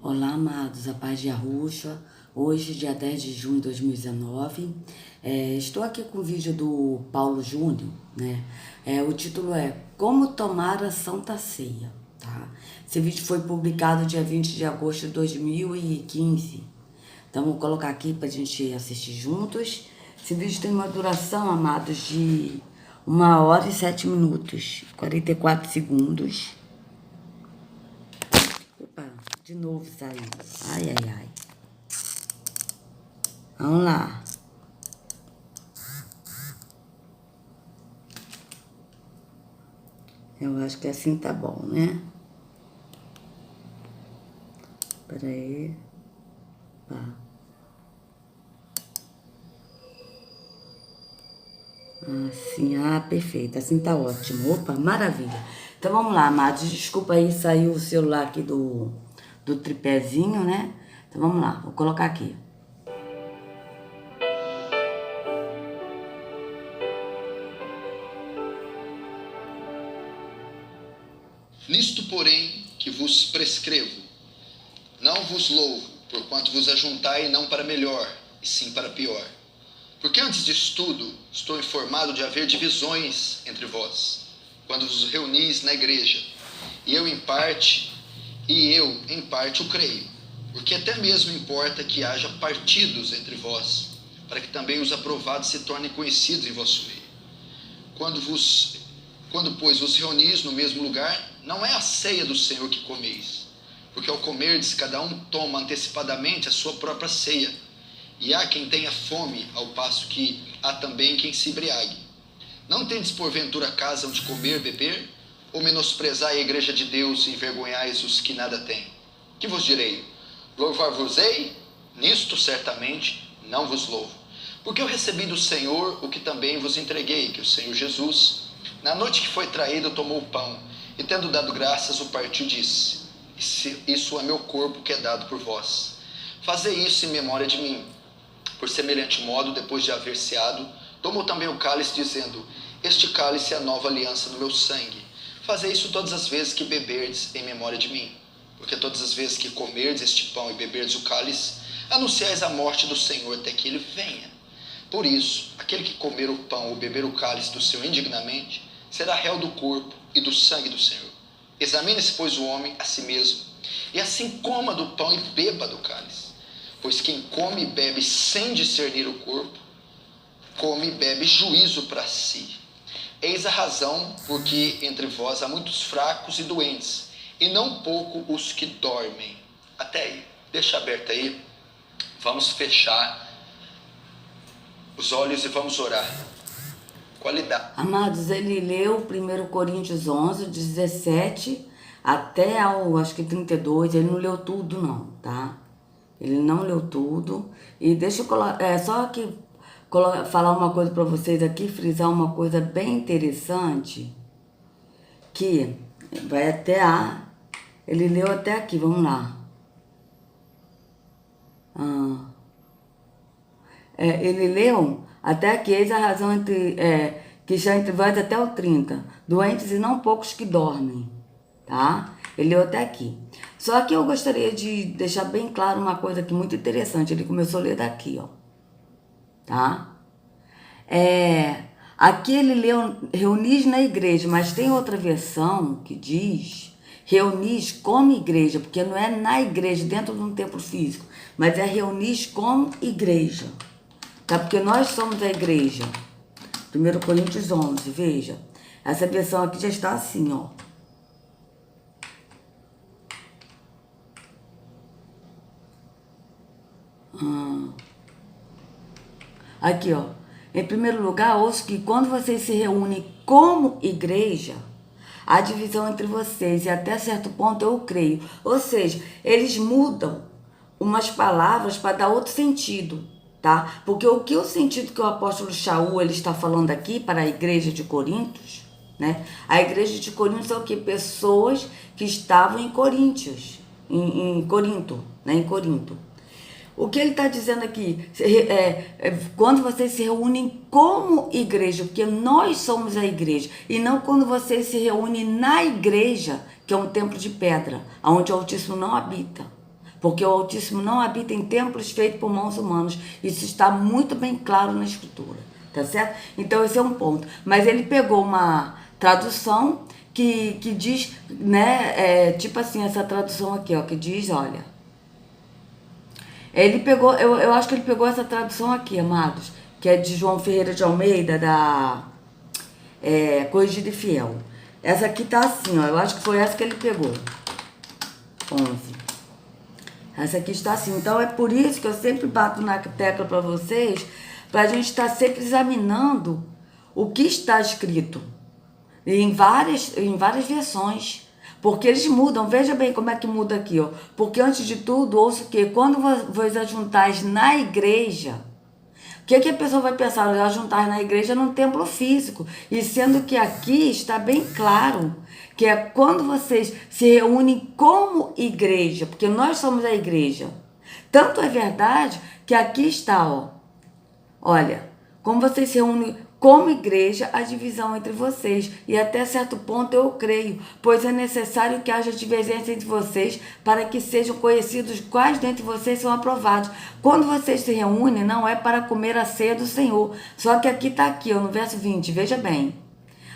Olá, amados, a paz de Arusha. Hoje, dia 10 de junho de 2019. Estou aqui com o vídeo do Paulo Júnior, né? O título é Como Tomar a Santa Ceia, tá? Esse vídeo foi publicado dia 20 de agosto de 2015. Então, vou colocar aqui para a gente assistir juntos. Esse vídeo tem uma duração, amados, de 1 hora e 7 minutos, 44 segundos. Opa, de novo saiu. Ai, ai, ai. Vamos lá. Eu acho que assim tá bom, né? Espera aí. Tá. Assim, perfeito. Assim tá ótimo. Opa, maravilha. Então vamos lá, amados. Desculpa aí, saiu o celular aqui do tripézinho, né? Então vamos lá, vou colocar aqui. Nisto, porém, que vos prescrevo, não vos louvo, porquanto vos ajuntai não para melhor, e sim para pior. Porque antes disso tudo, estou informado de haver divisões entre vós, quando vos reunis na igreja, e eu em parte o creio, porque até mesmo importa que haja partidos entre vós, para que também os aprovados se tornem conhecidos em vosso meio. Quando, pois, vos reunis no mesmo lugar, não é a ceia do Senhor que comeis, porque ao comerdes, cada um toma antecipadamente a sua própria ceia, e há quem tenha fome, ao passo que há também quem se embriague. Não tendes porventura casa onde comer, beber? Ou menosprezai a igreja de Deus e envergonhais os que nada têm? Que vos direi? Louvar-vos-ei? Nisto certamente não vos louvo. Porque eu recebi do Senhor o que também vos entreguei, que o Senhor Jesus, na noite que foi traído, tomou o pão, e tendo dado graças, o partiu e disse: Isso é meu corpo que é dado por vós. Fazei isso em memória de mim. Por semelhante modo, depois de haver ceado, tomou também o cálice, dizendo: Este cálice é a nova aliança no meu sangue. Fazei isso todas as vezes que beberdes em memória de mim. Porque todas as vezes que comerdes este pão e beberdes o cálice, anunciais a morte do Senhor até que ele venha. Por isso, aquele que comer o pão ou beber o cálice do Senhor indignamente, será réu do corpo e do sangue do Senhor. Examine-se, pois, o homem a si mesmo, e assim coma do pão e beba do cálice. Pois quem come e bebe sem discernir o corpo, come e bebe juízo para si. Eis a razão porque entre vós há muitos fracos e doentes, e não pouco os que dormem. Até aí, deixa aberto aí. Vamos fechar os olhos e vamos orar. Qualidade. Amados, ele leu 1 Coríntios 11, 17 até ao, acho que 32. Ele não leu tudo não, tá? Ele não leu tudo. E deixa eu só que falar uma coisa para vocês aqui, frisar uma coisa bem interessante, que vai até ele leu até aqui, vamos lá. Ele leu até aqui, eis a razão que está entre vós até o 30, doentes e não poucos que dormem, tá? Ele leu até aqui. Só que eu gostaria de deixar bem claro uma coisa aqui muito interessante. Ele começou a ler daqui, ó, tá? Aqui ele leu reunis na igreja, mas tem outra versão que diz reunis como igreja, porque não é na igreja, dentro de um templo físico, mas é reunis como igreja, tá? Porque nós somos a igreja. 1 Coríntios 11, veja. Essa versão aqui já está assim, ó. Aqui, ó. Em primeiro lugar, ouço que quando vocês se reúnem como igreja, há divisão entre vocês, e até certo ponto eu creio. Ou seja, eles mudam umas palavras para dar outro sentido, tá? Porque o sentido que o apóstolo Shaul ele está falando aqui para a igreja de Coríntios, né? A igreja de Coríntios é o que? Pessoas que estavam em Coríntios, em Corinto, né? Em Corinto. O que ele está dizendo aqui, quando vocês se reúnem como igreja, porque nós somos a igreja, e não quando vocês se reúnem na igreja, que é um templo de pedra, onde o Altíssimo não habita. porque o Altíssimo não habita em templos feitos por mãos humanas. Isso está muito bem claro na Escritura, tá certo? Então esse é um ponto. Mas ele pegou uma tradução que diz, né, tipo assim, essa tradução aqui, ó, que diz, olha, ele pegou, eu acho que ele pegou essa tradução aqui, amados, que é de João Ferreira de Almeida, da Corrigida e Fiel. Essa aqui tá assim, ó, eu acho que foi essa que ele pegou. 11. Essa aqui está assim. Então é por isso que eu sempre bato na tecla para vocês, para a gente estar sempre examinando o que está escrito em várias versões. Porque eles mudam, veja bem como é que muda aqui, ó. Porque antes de tudo, ouça que quando vos ajuntais na igreja, o que a pessoa vai pensar? Ajuntar na igreja num templo físico. E sendo que aqui está bem claro que é quando vocês se reúnem como igreja, porque nós somos a igreja. Tanto é verdade que aqui está, ó. Olha, como vocês se reúnem como igreja, a divisão entre vocês. E até certo ponto eu creio, pois é necessário que haja divergência entre vocês para que sejam conhecidos quais dentre vocês são aprovados. Quando vocês se reúnem, não é para comer a ceia do Senhor. Só que aqui está aqui, ó, no verso 20, veja bem.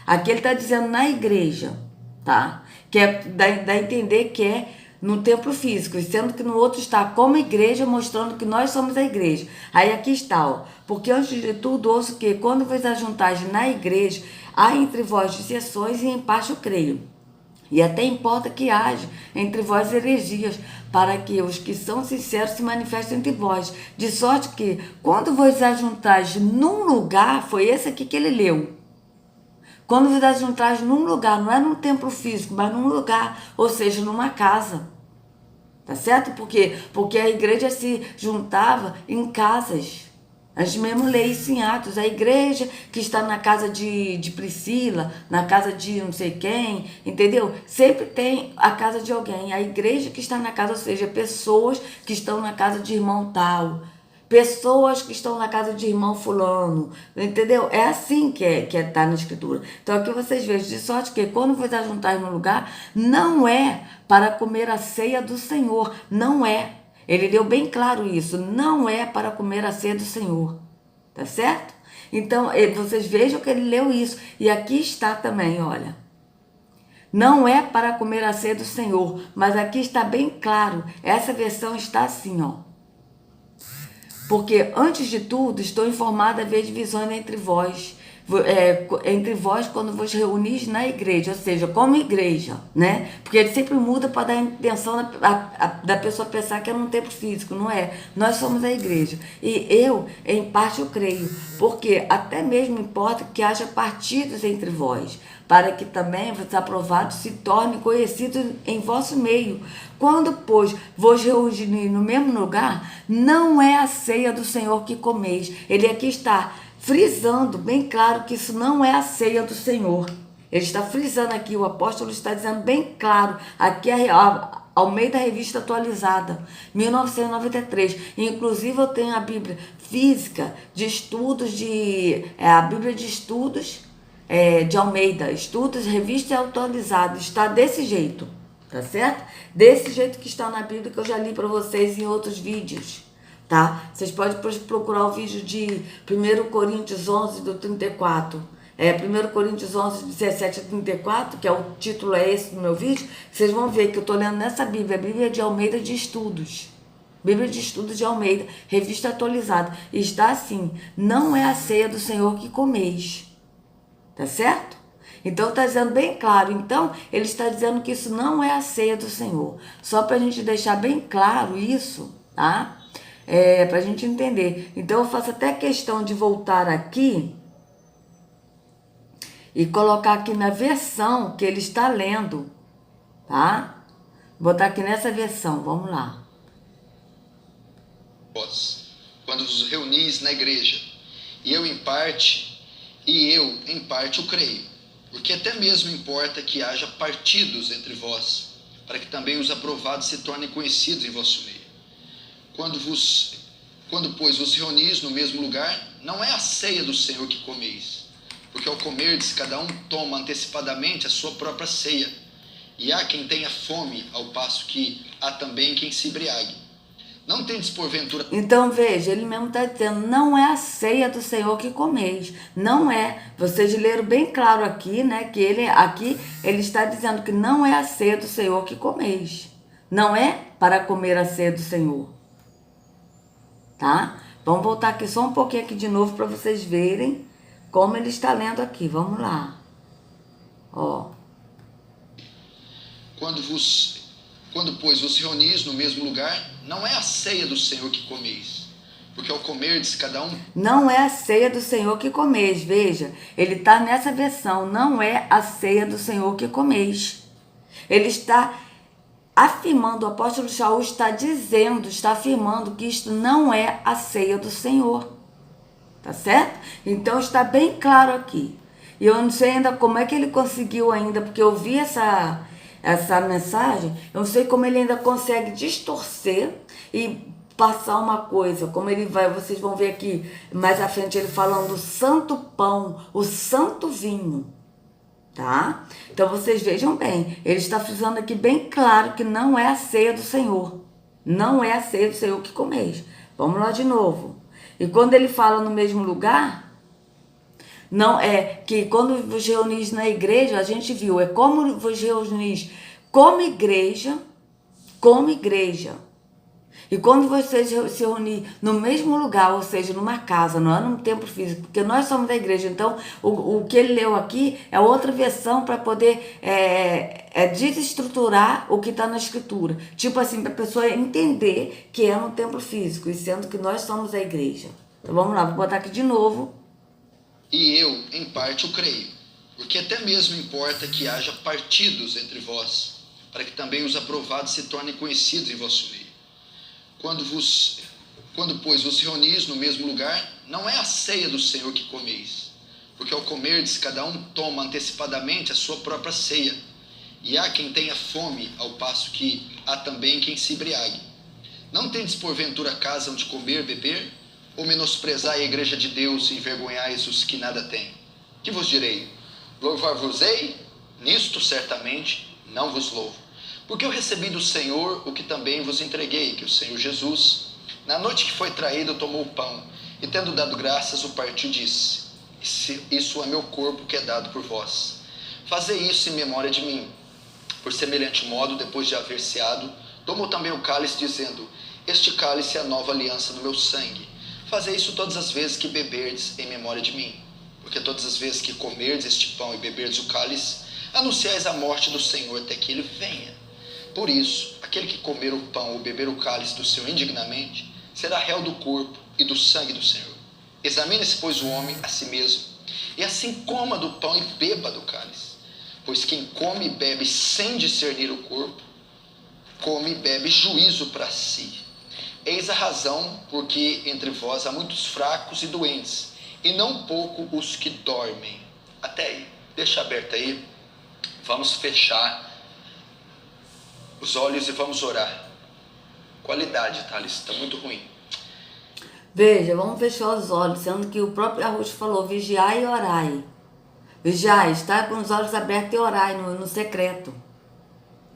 Aqui ele está dizendo na igreja, tá? Que dá a entender que é no templo físico, sendo que no outro está como igreja, mostrando que nós somos a igreja. Aí aqui está, ó, porque antes de tudo, ouço que quando vos ajuntais na igreja, há entre vós dissensões e em parte eu creio. E até importa que haja entre vós heresias, para que os que são sinceros se manifestem entre vós. De sorte que, quando vos ajuntais num lugar, foi esse aqui que ele leu. Quando vos ajuntais num lugar, não é num templo físico, mas num lugar, ou seja, numa casa. Tá certo? Porque a igreja se juntava em casas. A gente mesmo lê isso em Atos. A igreja que está na casa de Priscila, na casa de não sei quem, entendeu? Sempre tem a casa de alguém. A igreja que está na casa, ou seja, pessoas que estão na casa de irmão tal, pessoas que estão na casa de irmão fulano, entendeu? É assim que tá na Escritura. Então aqui vocês vejam, de sorte que quando vos ajuntarem no lugar, não é para comer a ceia do Senhor, não é. Ele deu bem claro isso, não é para comer a ceia do Senhor, tá certo? Então vocês vejam que ele leu isso, e aqui está também, olha. Não é para comer a ceia do Senhor, mas aqui está bem claro, essa versão está assim, ó. Porque, antes de tudo, estou informada a haver divisões entre vós quando vos reunis na igreja, ou seja, como igreja, né? Porque ele sempre muda para dar a intenção da pessoa pensar que é num templo físico, não é? Nós somos a igreja. E eu, em parte, eu creio, porque até mesmo importa que haja partidos entre vós, para que também os aprovados se tornem conhecidos em vosso meio. Quando, pois, vos reunir no mesmo lugar, não é a ceia do Senhor que comeis. Ele aqui está frisando bem claro que isso não é a ceia do Senhor. Ele está frisando aqui, o apóstolo está dizendo bem claro, aqui ao meio da Revista Atualizada, 1993. Inclusive eu tenho a Bíblia física de estudos, a Bíblia de estudos de Almeida, estudos, revista atualizada, está desse jeito, tá certo? Desse jeito que está na Bíblia, que eu já li para vocês em outros vídeos. Tá? Vocês podem procurar o vídeo de 1 Coríntios 11, do 34. 1 Coríntios 11, 17 a 34, que é o título esse do meu vídeo. Vocês vão ver que eu estou lendo nessa Bíblia, a Bíblia de Almeida de Estudos. Bíblia de Estudos de Almeida, revista atualizada. E está assim, não é a ceia do Senhor que comeis. Tá certo? Então está dizendo bem claro. Então ele está dizendo que isso não é a ceia do Senhor. Só para a gente deixar bem claro isso, tá? Para a gente entender. Então eu faço até questão de voltar aqui e colocar aqui na versão que ele está lendo, tá? Vou botar aqui nessa versão, vamos lá. Quando vos reunis na igreja, e eu em parte o creio, porque até mesmo importa que haja partidos entre vós, para que também os aprovados se tornem conhecidos em vosso meio. Quando, pois, vos reunis no mesmo lugar, não é a ceia do Senhor que comeis, porque ao comerdes, cada um toma antecipadamente a sua própria ceia. E há quem tenha fome, ao passo que há também quem se embriague. Não tendes porventura... Então veja, ele mesmo está dizendo, não é a ceia do Senhor que comeis. Não é. Vocês leram bem claro aqui, né? Que ele está dizendo que não é a ceia do Senhor que comeis. Não é para comer a ceia do Senhor. Tá? Vamos voltar aqui só um pouquinho aqui de novo para vocês verem como ele está lendo aqui. Vamos lá. Ó. Quando, pois, vos reunis no mesmo lugar, não é a ceia do Senhor que comeis, porque ao comerdes cada um... Não é a ceia do Senhor que comeis, veja, ele está nessa versão, não é a ceia do Senhor que comeis. Ele está afirmando, o apóstolo Shaul está dizendo, está afirmando que isto não é a ceia do Senhor, tá certo? Então está bem claro aqui. E eu não sei ainda como é que ele conseguiu ainda, porque eu vi essa mensagem, eu não sei como ele ainda consegue distorcer e passar uma coisa, como ele vai, vocês vão ver aqui mais à frente ele falando o santo pão, o santo vinho, tá? Então vocês vejam bem, ele está frisando aqui bem claro que não é a ceia do Senhor, não é a ceia do Senhor que comeis. Vamos lá de novo. E quando ele fala no mesmo lugar, não é que quando vos reunis na igreja, a gente viu, é como vos reunis como igreja, como igreja. E quando vocês se reunir no mesmo lugar, ou seja, numa casa, não é num templo físico, porque nós somos da igreja, então o que ele leu aqui é outra versão para poder desestruturar o que está na escritura. Tipo assim, para a pessoa entender que é no templo físico, e sendo que nós somos a igreja. Então vamos lá, vou botar aqui de novo. E eu, em parte, o creio, porque até mesmo importa que haja partidos entre vós, para que também os aprovados se tornem conhecidos em vosso meio. Quando, pois, vos reunis no mesmo lugar, não é a ceia do Senhor que comeis, porque ao comerdes, cada um toma antecipadamente a sua própria ceia, e há quem tenha fome, ao passo que há também quem se embriague. Não tendes porventura casa onde comer, beber? Ou menosprezai a igreja de Deus e envergonhais os que nada têm? Que vos direi? Louvar-vos-ei? Nisto certamente não vos louvo. Porque eu recebi do Senhor o que também vos entreguei, que o Senhor Jesus, na noite que foi traído, tomou o pão, e tendo dado graças, o partiu e disse: Isso é meu corpo que é dado por vós. Fazei isso em memória de mim. Por semelhante modo, depois de haver ceado, tomou também o cálice, dizendo: Este cálice é a nova aliança no meu sangue. Fazei isso todas as vezes que beberdes em memória de mim. Porque todas as vezes que comerdes este pão e beberdes o cálice, anunciais a morte do Senhor até que ele venha. Por isso, aquele que comer o pão ou beber o cálice do Senhor indignamente, será réu do corpo e do sangue do Senhor. Examine-se, pois, o homem a si mesmo, e assim coma do pão e beba do cálice. Pois quem come e bebe sem discernir o corpo, come e bebe juízo para si. Eis a razão porque entre vós há muitos fracos e doentes, e não pouco os que dormem. Até aí, deixa aberto aí. Vamos fechar os olhos e vamos orar. Qualidade, Thales, está muito ruim. Veja, vamos fechar os olhos, sendo que o próprio Arrucho falou, vigiai e orai. Vigiai, está com os olhos abertos e orai no secreto.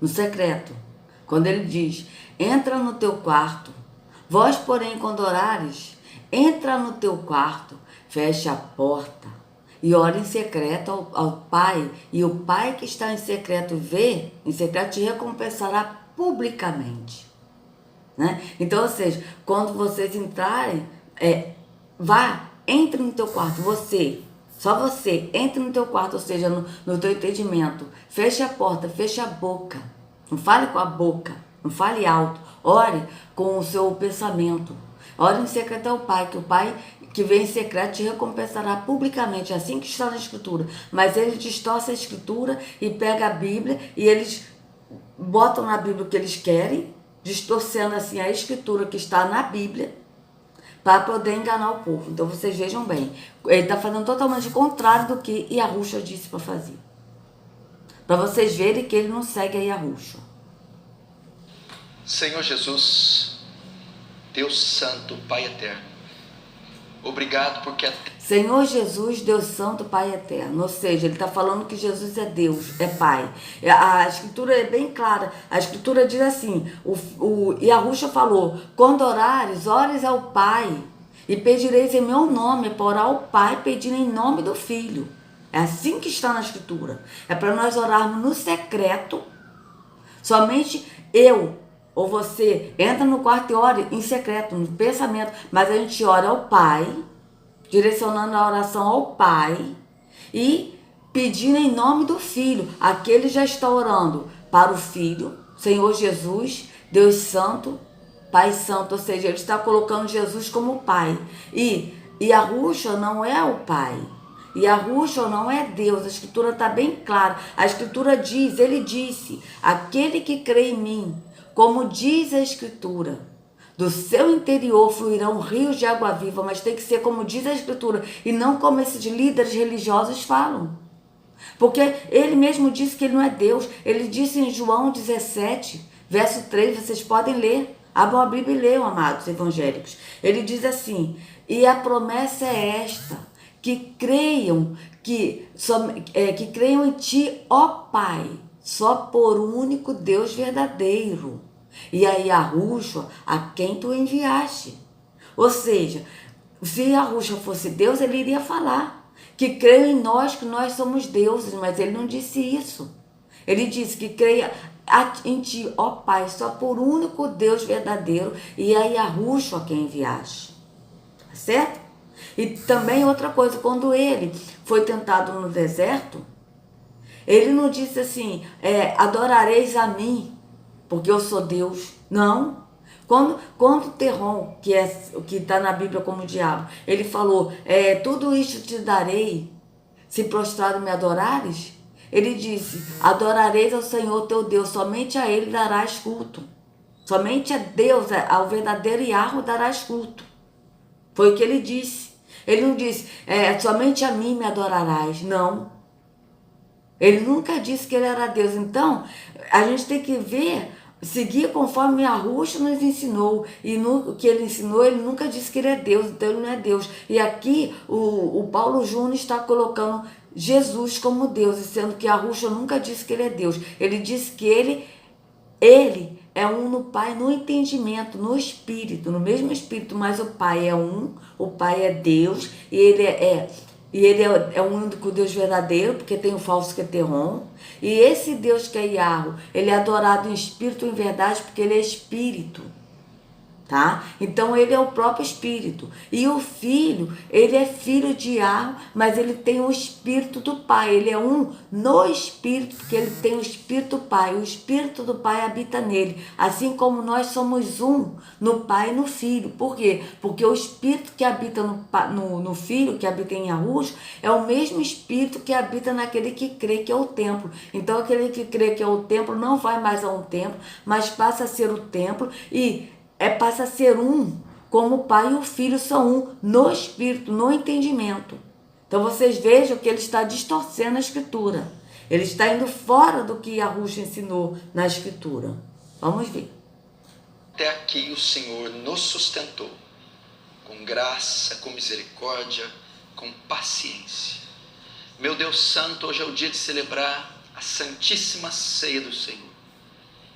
No secreto. Quando ele diz, entra no teu quarto. Vós, porém, quando orares, entra no teu quarto, fecha a porta e ora em secreto ao Pai. E o Pai que está em secreto vê, em secreto te recompensará publicamente. Né? Então, ou seja, quando vocês entrarem, entre no teu quarto, só você, entre no teu quarto, ou seja, no teu entendimento, feche a porta, feche a boca, não fale com a boca, não fale alto, ore com o seu pensamento, ore em secreto ao Pai, que o Pai que vem em secreto te recompensará publicamente, assim que está na Escritura. Mas eles distorcem a Escritura e pegam a Bíblia e eles botam na Bíblia o que eles querem, distorcendo assim a Escritura que está na Bíblia, para poder enganar o povo. Então vocês vejam bem, ele está fazendo totalmente o contrário do que Yahushua disse para fazer. Para vocês verem que ele não segue a Yahushua. Senhor Jesus, Deus Santo, Pai Eterno, Obrigado porque Senhor Jesus, Deus Santo, Pai Eterno. Ou seja, ele está falando que Jesus é Deus, é Pai. A Escritura é bem clara. A Escritura diz assim, Yahushua falou, quando orares, ores ao Pai, e pedireis em meu nome, para orar ao Pai, pedir em nome do Filho. É assim que está na Escritura. É para nós orarmos no secreto. Somente eu ou você entra no quarto e ore em secreto, no pensamento. Mas a gente ora ao Pai, direcionando a oração ao Pai e pedindo em nome do Filho. Aquele já está orando para o Filho, Senhor Jesus, Deus Santo, Pai Santo. Ou seja, ele está colocando Jesus como Pai. E Yahushua não é o Pai. Yahushua não é Deus. A Escritura está bem clara. A Escritura diz, ele disse, aquele que crê em mim, como diz a Escritura, do seu interior fluirão rios de água viva, mas tem que ser como diz a Escritura, e não como esses líderes religiosos falam. Porque ele mesmo disse que ele não é Deus. Ele disse em João 17, verso 3, vocês podem ler. Abram a Bíblia e leiam, amados evangélicos. Ele diz assim, e a promessa é esta, que creiam, que creiam em ti, ó Pai, só por um único Deus verdadeiro, e a Yahushua, a quem tu enviaste. Ou seja, se Yahushua fosse Deus, ele iria falar que creio em nós, que nós somos deuses, mas ele não disse isso. Ele disse que creia em ti, ó Pai, só por um único Deus verdadeiro, e a Yahushua a quem enviaste. Certo? E também outra coisa, quando ele foi tentado no deserto, ele não disse assim, adorareis a mim, porque eu sou Deus. Não. Quando Terron, que está na Bíblia como diabo, ele falou, tudo isto te darei, se prostrado me adorares, ele disse, adorareis ao Senhor teu Deus, somente a ele darás culto. Somente a Deus, ao verdadeiro Yahweh darás culto. Foi o que ele disse. Ele não disse, somente a mim me adorarás. Não. Ele nunca disse que ele era Deus. Então, a gente tem que seguir conforme Yahushua nos ensinou. E no que ele ensinou, ele nunca disse que ele é Deus. Então, ele não é Deus. E aqui, o Paulo Júnior está colocando Jesus como Deus, sendo que Yahushua nunca disse que ele é Deus. Ele disse que ele é um no Pai, no entendimento, no Espírito, no mesmo Espírito, mas o Pai é um, o Pai é Deus, e ele é o único Deus verdadeiro, porque tem o falso que é Terron, e esse Deus que é Yahweh, ele é adorado em Espírito e em verdade, porque ele é Espírito. Tá? Então ele é o próprio Espírito. E o Filho, ele é filho de Yahweh, mas ele tem o Espírito do Pai. Ele é um no Espírito, porque ele tem o Espírito do Pai. O Espírito do Pai habita nele. Assim como nós somos um no Pai e no Filho. Por quê? Porque o Espírito que habita no Filho, que habita em Yahushua, é o mesmo Espírito que habita naquele que crê que é o templo. Então aquele que crê que é o templo não vai mais a um templo, mas passa a ser o templo e passa a ser um, como o Pai e o Filho são um, no Espírito, no entendimento. Então vocês vejam que ele está distorcendo a Escritura. Ele está indo fora do que Yahushua ensinou na Escritura. Vamos ver. até aqui o Senhor nos sustentou, com graça, com misericórdia, com paciência. Meu Deus Santo, hoje é o dia de celebrar a Santíssima Ceia do Senhor.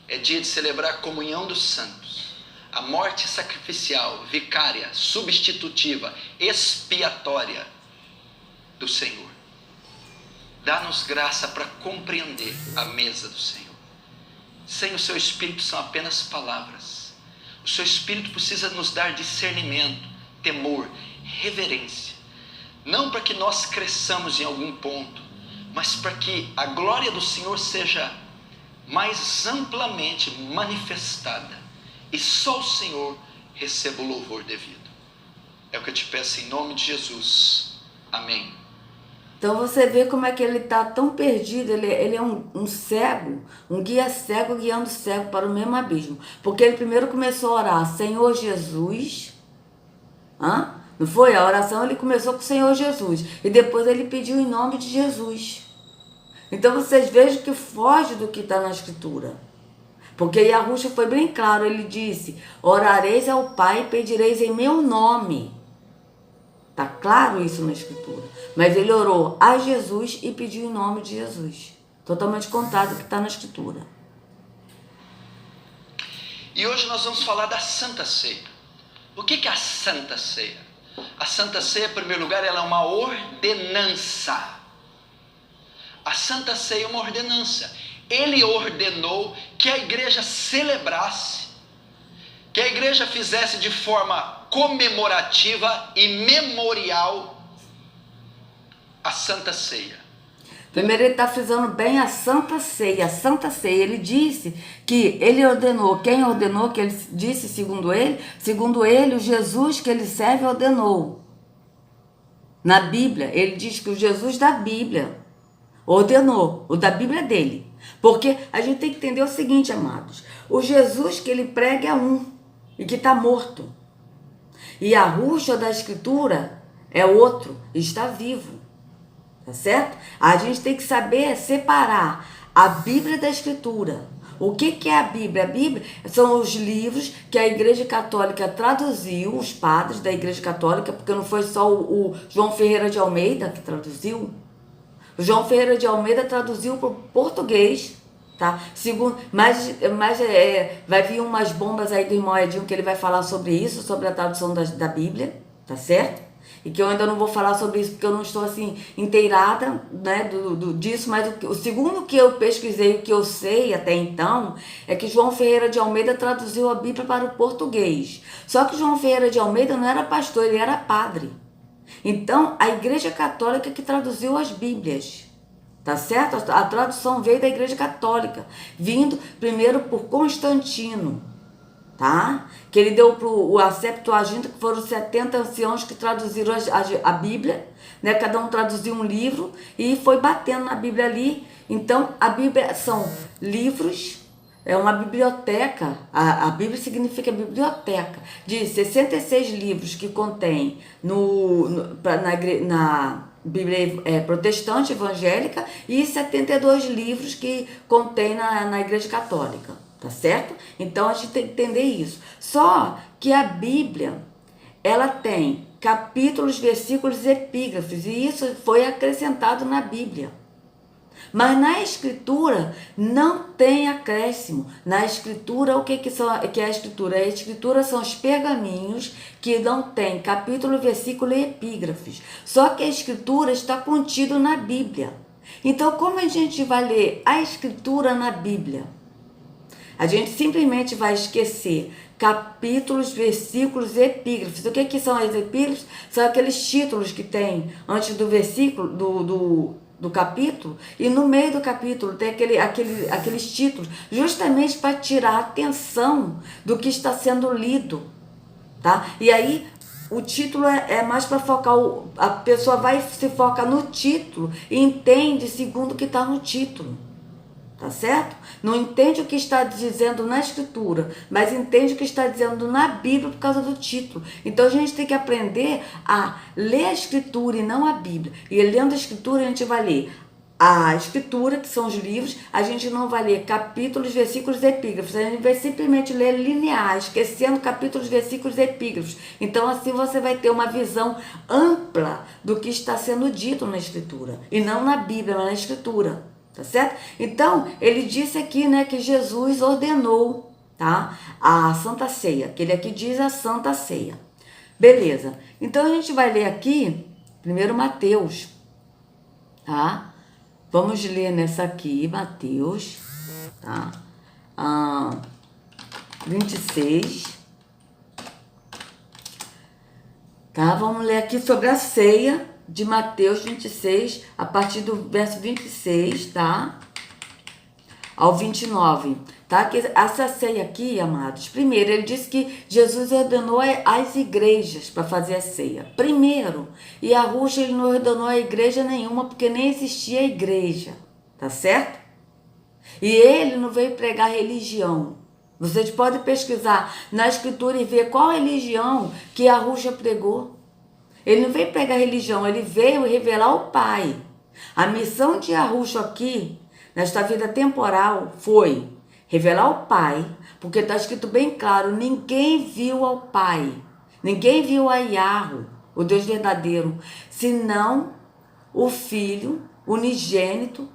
É dia de celebrar a comunhão dos santos, a morte sacrificial, vicária, substitutiva, expiatória do Senhor. Dá-nos graça para compreender a mesa do Senhor. Sem o seu Espírito são apenas palavras. O seu Espírito precisa nos dar discernimento, temor, reverência. Não para que nós cresçamos em algum ponto, mas para que a glória do Senhor seja mais amplamente manifestada. E só o Senhor receba o louvor devido. É o que eu te peço em nome de Jesus. Amém. Então você vê como é que ele está tão perdido. Ele é um cego, um guia cego guiando cego para o mesmo abismo. Porque ele primeiro começou a orar, Senhor Jesus. Não foi? A oração ele começou com o Senhor Jesus. E depois ele pediu em nome de Jesus. Então vocês vejam que foge do que está na Escritura. Porque Yahushua foi bem claro, ele disse, orareis ao Pai e pedireis em meu nome. Tá claro isso na Escritura. Mas ele orou a Jesus e pediu em nome de Jesus. Totalmente contrário do que está na Escritura. E hoje nós vamos falar da Santa Ceia. O que é a Santa Ceia? A Santa Ceia, em primeiro lugar, ela é uma ordenança. A Santa Ceia é uma ordenança. Ele ordenou que a igreja celebrasse, que a igreja fizesse de forma comemorativa e memorial a Santa Ceia. Primeiro ele está frisando bem a Santa Ceia. A Santa Ceia, ele disse que ele ordenou. Quem ordenou, que ele disse segundo ele, o Jesus que ele serve ordenou. Na Bíblia, ele diz que o Jesus da Bíblia ordenou, o da Bíblia dele. Porque a gente tem que entender o seguinte, amados. O Jesus que ele prega é um e que está morto. E a Rússia da Escritura é outro, está vivo. Tá certo? A gente tem que saber separar a Bíblia da Escritura. O que é a Bíblia? A Bíblia são os livros que a Igreja Católica traduziu, os padres da Igreja Católica, porque não foi só o João Ferreira de Almeida que traduziu. O João Ferreira de Almeida traduziu para o português, tá? Segundo, vai vir umas bombas aí do irmão Edinho que ele vai falar sobre isso, sobre a tradução da Bíblia, tá certo? E que eu ainda não vou falar sobre isso porque eu não estou assim inteirada, né, disso, mas o segundo que eu pesquisei, o que eu sei até então, é que João Ferreira de Almeida traduziu a Bíblia para o português. Só que João Ferreira de Almeida não era pastor, ele era padre. Então, a Igreja Católica que traduziu as Bíblias, tá certo? A tradução veio da Igreja Católica, vindo primeiro por Constantino, tá? Que ele deu para a Septuaginta, que foram 70 anciãos que traduziram a Bíblia, né? Cada um traduziu um livro e foi batendo na Bíblia ali. Então, a Bíblia são livros, é uma biblioteca. A Bíblia significa biblioteca de 66 livros que contém na Bíblia protestante evangélica e 72 livros que contém na Igreja Católica, tá certo? Então a gente tem que entender isso. Só que a Bíblia, ela tem capítulos, versículos e epígrafes, e isso foi acrescentado na Bíblia. Mas na Escritura não tem acréscimo. Na Escritura, o que é a Escritura? A Escritura são os pergaminhos que não tem capítulo, versículo e epígrafes. Só que a Escritura está contido na Bíblia. Então, como a gente vai ler a Escritura na Bíblia? A gente simplesmente vai esquecer capítulos, versículos e epígrafes. O que são os epígrafes? São aqueles títulos que tem antes do versículo, do capítulo, e no meio do capítulo tem aqueles títulos, justamente para tirar a atenção do que está sendo lido, tá? E aí o título é mais para focar, a pessoa vai se focar no título e entende segundo o que está no título, tá certo? Não entende o que está dizendo na Escritura, mas entende o que está dizendo na Bíblia por causa do título. Então a gente tem que aprender a ler a Escritura e não a Bíblia. E lendo a Escritura a gente vai ler a Escritura, que são os livros, a gente não vai ler capítulos, versículos e epígrafes, a gente vai simplesmente ler linear, esquecendo capítulos, versículos e epígrafes. Então assim você vai ter uma visão ampla do que está sendo dito na Escritura, e não na Bíblia, mas na Escritura. Tá certo? Então, ele disse aqui, né, que Jesus ordenou, tá, a Santa Ceia, que ele aqui diz a Santa Ceia. Beleza. Então, a gente vai ler aqui, primeiro Mateus, tá? Vamos ler nessa aqui, Mateus, tá? 26. Tá? Vamos ler aqui sobre a ceia de Mateus 26, a partir do verso 26, tá? Ao 29, tá? Que essa ceia aqui, amados, primeiro, ele disse que Jesus ordenou as igrejas para fazer a ceia. Primeiro, e a Rússia ele não ordenou a igreja nenhuma, porque nem existia igreja, tá certo? E ele não veio pregar religião. Vocês podem pesquisar na Escritura e ver qual religião que a Rússia pregou. Ele não veio pregar religião, ele veio revelar o Pai. A missão de Arruxo aqui, nesta vida temporal, foi revelar o Pai, porque está escrito bem claro, ninguém viu ao Pai, ninguém viu a Yahweh, o Deus verdadeiro, senão o Filho unigênito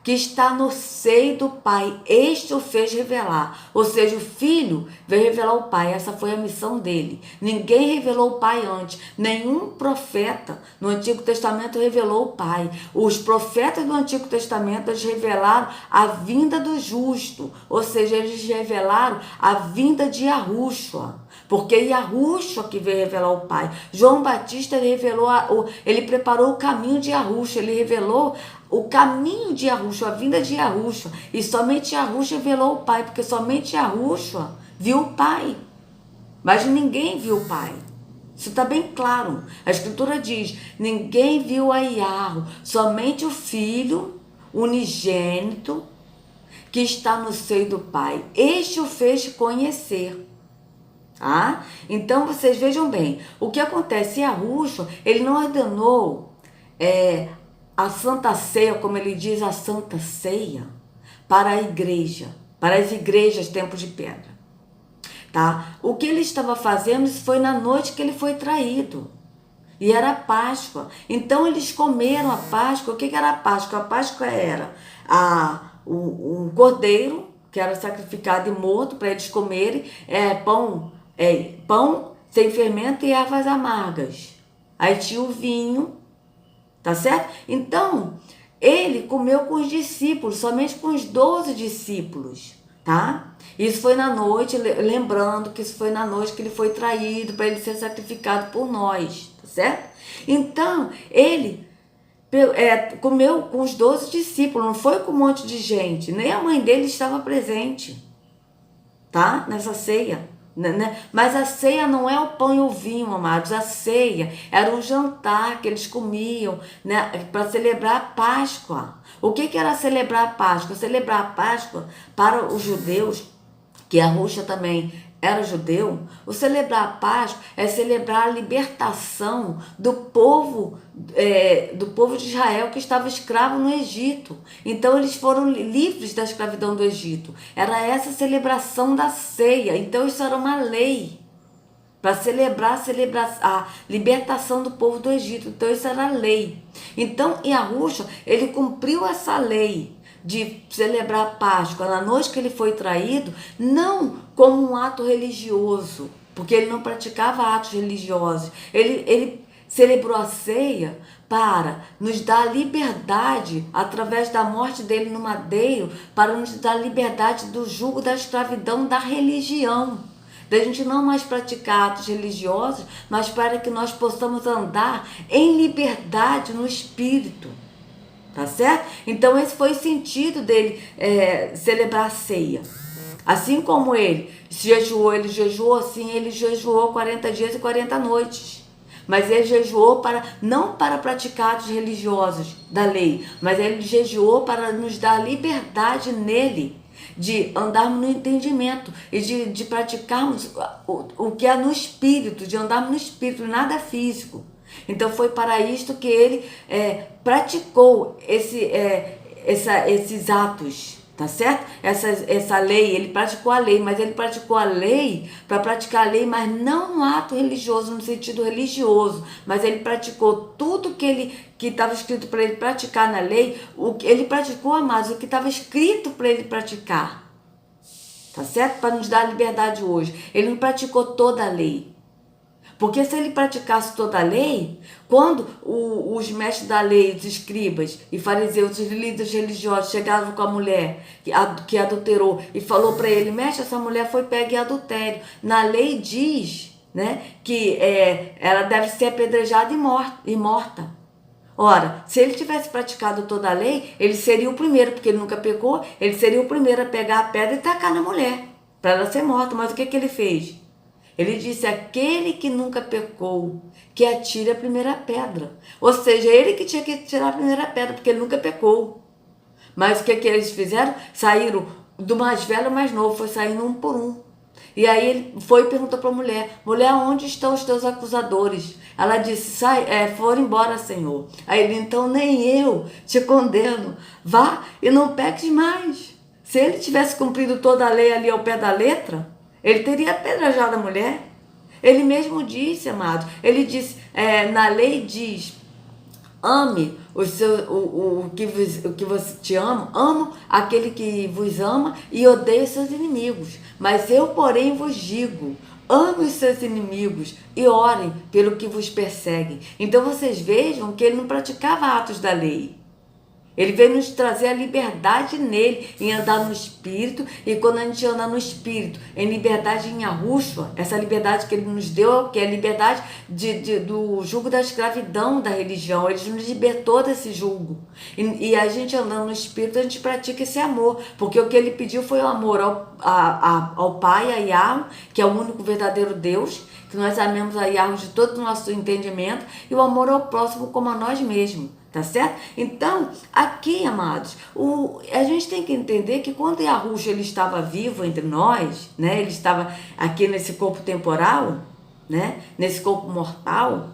que está no seio do Pai. Este o fez revelar. Ou seja, o Filho veio revelar o Pai. Essa foi a missão dele. Ninguém revelou o Pai antes. Nenhum profeta no Antigo Testamento revelou o Pai. Os profetas do Antigo Testamento, eles revelaram a vinda do justo. Ou seja, eles revelaram a vinda de Yahushua. Porque Yahushua que veio revelar o Pai. João Batista, ele preparou o caminho de Yahushua. Ele revelou o caminho de Yahushua, a vinda de Yahushua. E somente Yahushua revelou o Pai, porque somente Yahushua viu o Pai. Mas ninguém viu o Pai. Isso está bem claro. A Escritura diz, ninguém viu a Yahweh, somente o Filho unigênito que está no seio do Pai. Este o fez conhecer. Tá? Então, vocês vejam bem, o que acontece, Yahushua, ele não ordenou a Santa Ceia, como ele diz, a Santa Ceia, para a igreja, para as igrejas Templo de Pedra. Tá? O que ele estava fazendo, isso foi na noite que ele foi traído. E era Páscoa. Então, eles comeram a Páscoa. O que era a Páscoa? A Páscoa era um cordeiro, que era sacrificado e morto para eles comerem, pão sem fermento e ervas amargas. Aí tinha o vinho, tá certo? Então, ele comeu com os discípulos, somente com os 12 discípulos, tá? Isso foi na noite, lembrando que isso foi na noite que ele foi traído para ele ser sacrificado por nós, tá certo? Então, ele comeu com os 12 discípulos, não foi com um monte de gente, nem a mãe dele estava presente, tá? Nessa ceia. Mas a ceia não é o pão e o vinho, amados. A ceia era um jantar que eles comiam, né, para celebrar a Páscoa. O que era celebrar a Páscoa? Celebrar a Páscoa para os judeus, que Yahushua também era judeu. O celebrar a Páscoa é celebrar a libertação do povo de Israel que estava escravo no Egito. Então eles foram livres da escravidão do Egito. Era essa a celebração da ceia. Então isso era uma lei para celebrar a libertação do povo do Egito. Então isso era a lei. Então Yahushua, ele cumpriu essa lei de celebrar a Páscoa na noite que ele foi traído, não como um ato religioso, porque ele não praticava atos religiosos. Ele celebrou a ceia para nos dar liberdade, através da morte dele no madeiro, para nos dar liberdade do jugo da escravidão da religião. Da gente não mais praticar atos religiosos, mas para que nós possamos andar em liberdade no Espírito. Tá certo? Então esse foi o sentido dele celebrar a ceia. Assim como ele jejuou assim, ele jejuou 40 dias e 40 noites. Mas ele jejuou não para praticar atos religiosos da lei, mas ele jejuou para nos dar liberdade nele, de andarmos no entendimento e de praticarmos o que é no Espírito, de andarmos no Espírito, nada físico. Então foi para isto que ele praticou esses atos, tá certo? Essa lei, ele praticou a lei, mas ele praticou a lei para praticar a lei, mas não no ato religioso, no sentido religioso, mas ele praticou tudo que estava escrito para ele praticar na lei, ele praticou, amados, o que estava escrito para ele praticar, tá certo? Para nos dar a liberdade hoje. Ele não praticou toda a lei. Porque se ele praticasse toda a lei, quando os mestres da lei, os escribas e fariseus, os líderes religiosos chegavam com a mulher que adulterou e falou para ele, mestre, essa mulher foi pega em adultério. Na lei diz, né, que ela deve ser apedrejada e morta. Ora, se ele tivesse praticado toda a lei, ele seria o primeiro, porque ele nunca pecou, ele seria o primeiro a pegar a pedra e tacar na mulher, para ela ser morta. Mas o que ele fez? Ele disse, aquele que nunca pecou, que atire a primeira pedra. Ou seja, ele que tinha que tirar a primeira pedra, porque ele nunca pecou. Mas o que eles fizeram? Saíram do mais velho ao mais novo, foi saindo um por um. E aí ele foi e perguntou para a mulher, mulher, onde estão os teus acusadores? Ela disse, foram embora, Senhor. Aí ele, então nem eu te condeno, vá e não peques mais. Se ele tivesse cumprido toda a lei ali ao pé da letra, ele teria apedrejado a mulher. Ele mesmo disse, amados, ele disse, na lei diz, ame o que você te ama, amo aquele que vos ama e odeia os seus inimigos. Mas eu, porém, vos digo, ame os seus inimigos e orem pelo que vos perseguem. Então vocês vejam que ele não praticava atos da lei. Ele veio nos trazer a liberdade nele, em andar no Espírito. E quando a gente anda no Espírito, em liberdade em Yahushua, essa liberdade que ele nos deu, que é a liberdade do jugo da escravidão da religião. Ele nos libertou desse jugo. E a gente andando no Espírito, a gente pratica esse amor. Porque o que ele pediu foi o amor ao Pai, a Yahweh, que é o único verdadeiro Deus, que nós amemos a Yahweh de todo o nosso entendimento, e o amor ao próximo como a nós mesmos. Tá certo? Então, aqui, amados, a gente tem que entender que quando Yahushua ele estava vivo entre nós, né? Ele estava aqui nesse corpo temporal, né? Nesse corpo mortal,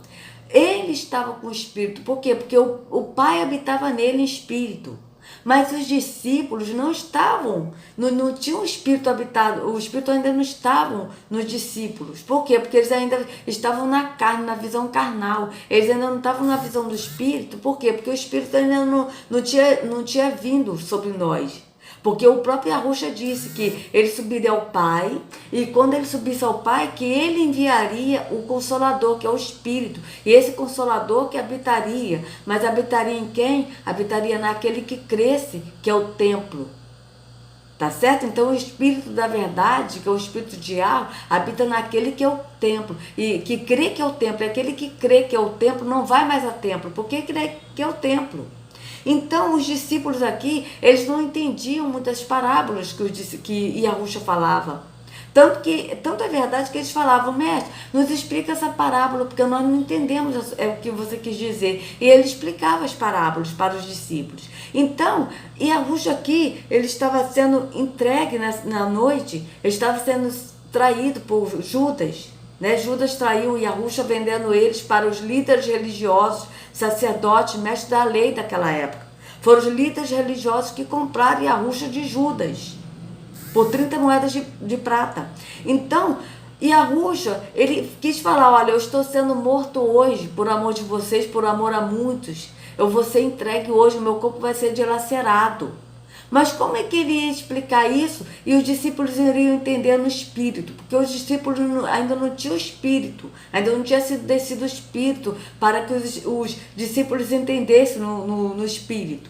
ele estava com o Espírito. Por quê? Porque o Pai habitava nele em Espírito. Mas os discípulos não estavam, não tinham o Espírito habitado, o Espírito ainda não estava nos discípulos. Por quê? Porque eles ainda estavam na carne, na visão carnal. Eles ainda não estavam na visão do Espírito. Por quê? Porque o Espírito ainda não tinha vindo sobre nós. Porque o próprio Yahushua disse que ele subiria ao Pai, e quando ele subisse ao Pai, que ele enviaria o Consolador, que é o Espírito. E esse Consolador que habitaria, mas habitaria em quem? Habitaria naquele que cresce, que é o templo. Tá certo? Então o Espírito da verdade, que é o Espírito de Yahweh, habita naquele que é o templo. E que crê que é o templo. E aquele que crê que é o templo não vai mais a templo, porque crê que é o templo. Então, os discípulos aqui, eles não entendiam muitas parábolas que Yahushua falava. Tanto é verdade que eles falavam, mestre, nos explica essa parábola, porque nós não entendemos o que você quis dizer. E ele explicava as parábolas para os discípulos. Então, Yahushua aqui, ele estava sendo entregue na noite, ele estava sendo traído por Judas. Né? Judas traiu Yahushua, vendendo eles para os líderes religiosos, sacerdotes, mestres da lei daquela época. Foram os líderes religiosos que compraram Yahushua de Judas por 30 moedas de prata. Então, Yahushua, ele quis falar, olha, eu estou sendo morto hoje por amor de vocês, por amor a muitos. Eu vou ser entregue hoje, o meu corpo vai ser dilacerado. Mas como é que ele ia explicar isso e os discípulos iriam entender no Espírito? Porque os discípulos ainda não tinham Espírito, ainda não tinha sido descido o Espírito para que os discípulos entendessem no Espírito.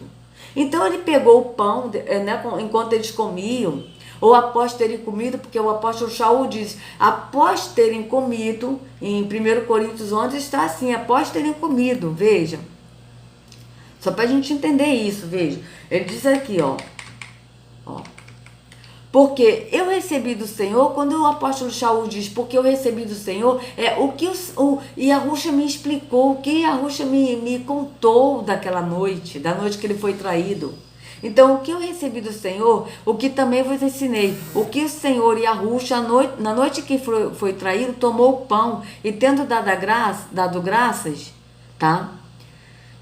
Então ele pegou o pão, né, enquanto eles comiam, ou após terem comido, porque o apóstolo Shaul diz, após terem comido, em 1 Coríntios 11 está assim, após terem comido, vejam. Só para a gente entender isso, veja. Ele diz aqui, ó. Porque eu recebi do Senhor, quando o apóstolo Shaul diz, porque eu recebi do Senhor, o que o Yahushua me explicou, o que Yahushua me contou daquela noite, da noite que ele foi traído. Então, o que eu recebi do Senhor, o que também vos ensinei, o que o Senhor Yahushua, na noite que foi traído, tomou o pão, e tendo dado graças, tá?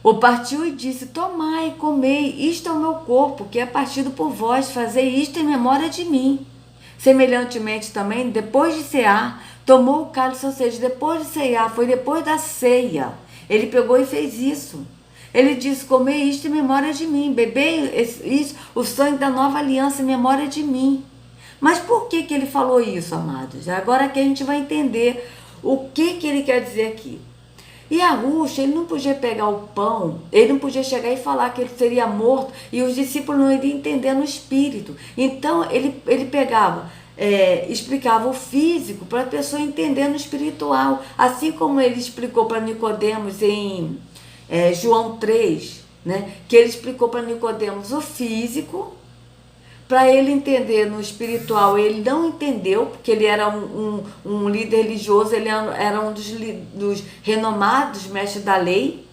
O partiu e disse, tomai, comei, isto é o meu corpo, que é partido por vós, fazei isto em memória de mim. Semelhantemente também, depois de cear, tomou o cálice, ou seja, depois de cear, foi depois da ceia, ele pegou e fez isso. Ele disse, comei isto em memória de mim, bebei isso, o sangue da nova aliança em memória de mim. Mas por que ele falou isso, amados? Agora que a gente vai entender o que ele quer dizer aqui. E Yahushua, ele não podia pegar o pão, ele não podia chegar e falar que ele seria morto e os discípulos não iriam entender no espírito. Então ele pegava, explicava o físico para a pessoa entender no espiritual. Assim como ele explicou para Nicodemos em João 3, né, que ele explicou para Nicodemos o físico, para ele entender no espiritual. Ele não entendeu, porque ele era um líder religioso, ele era um dos renomados mestres da lei,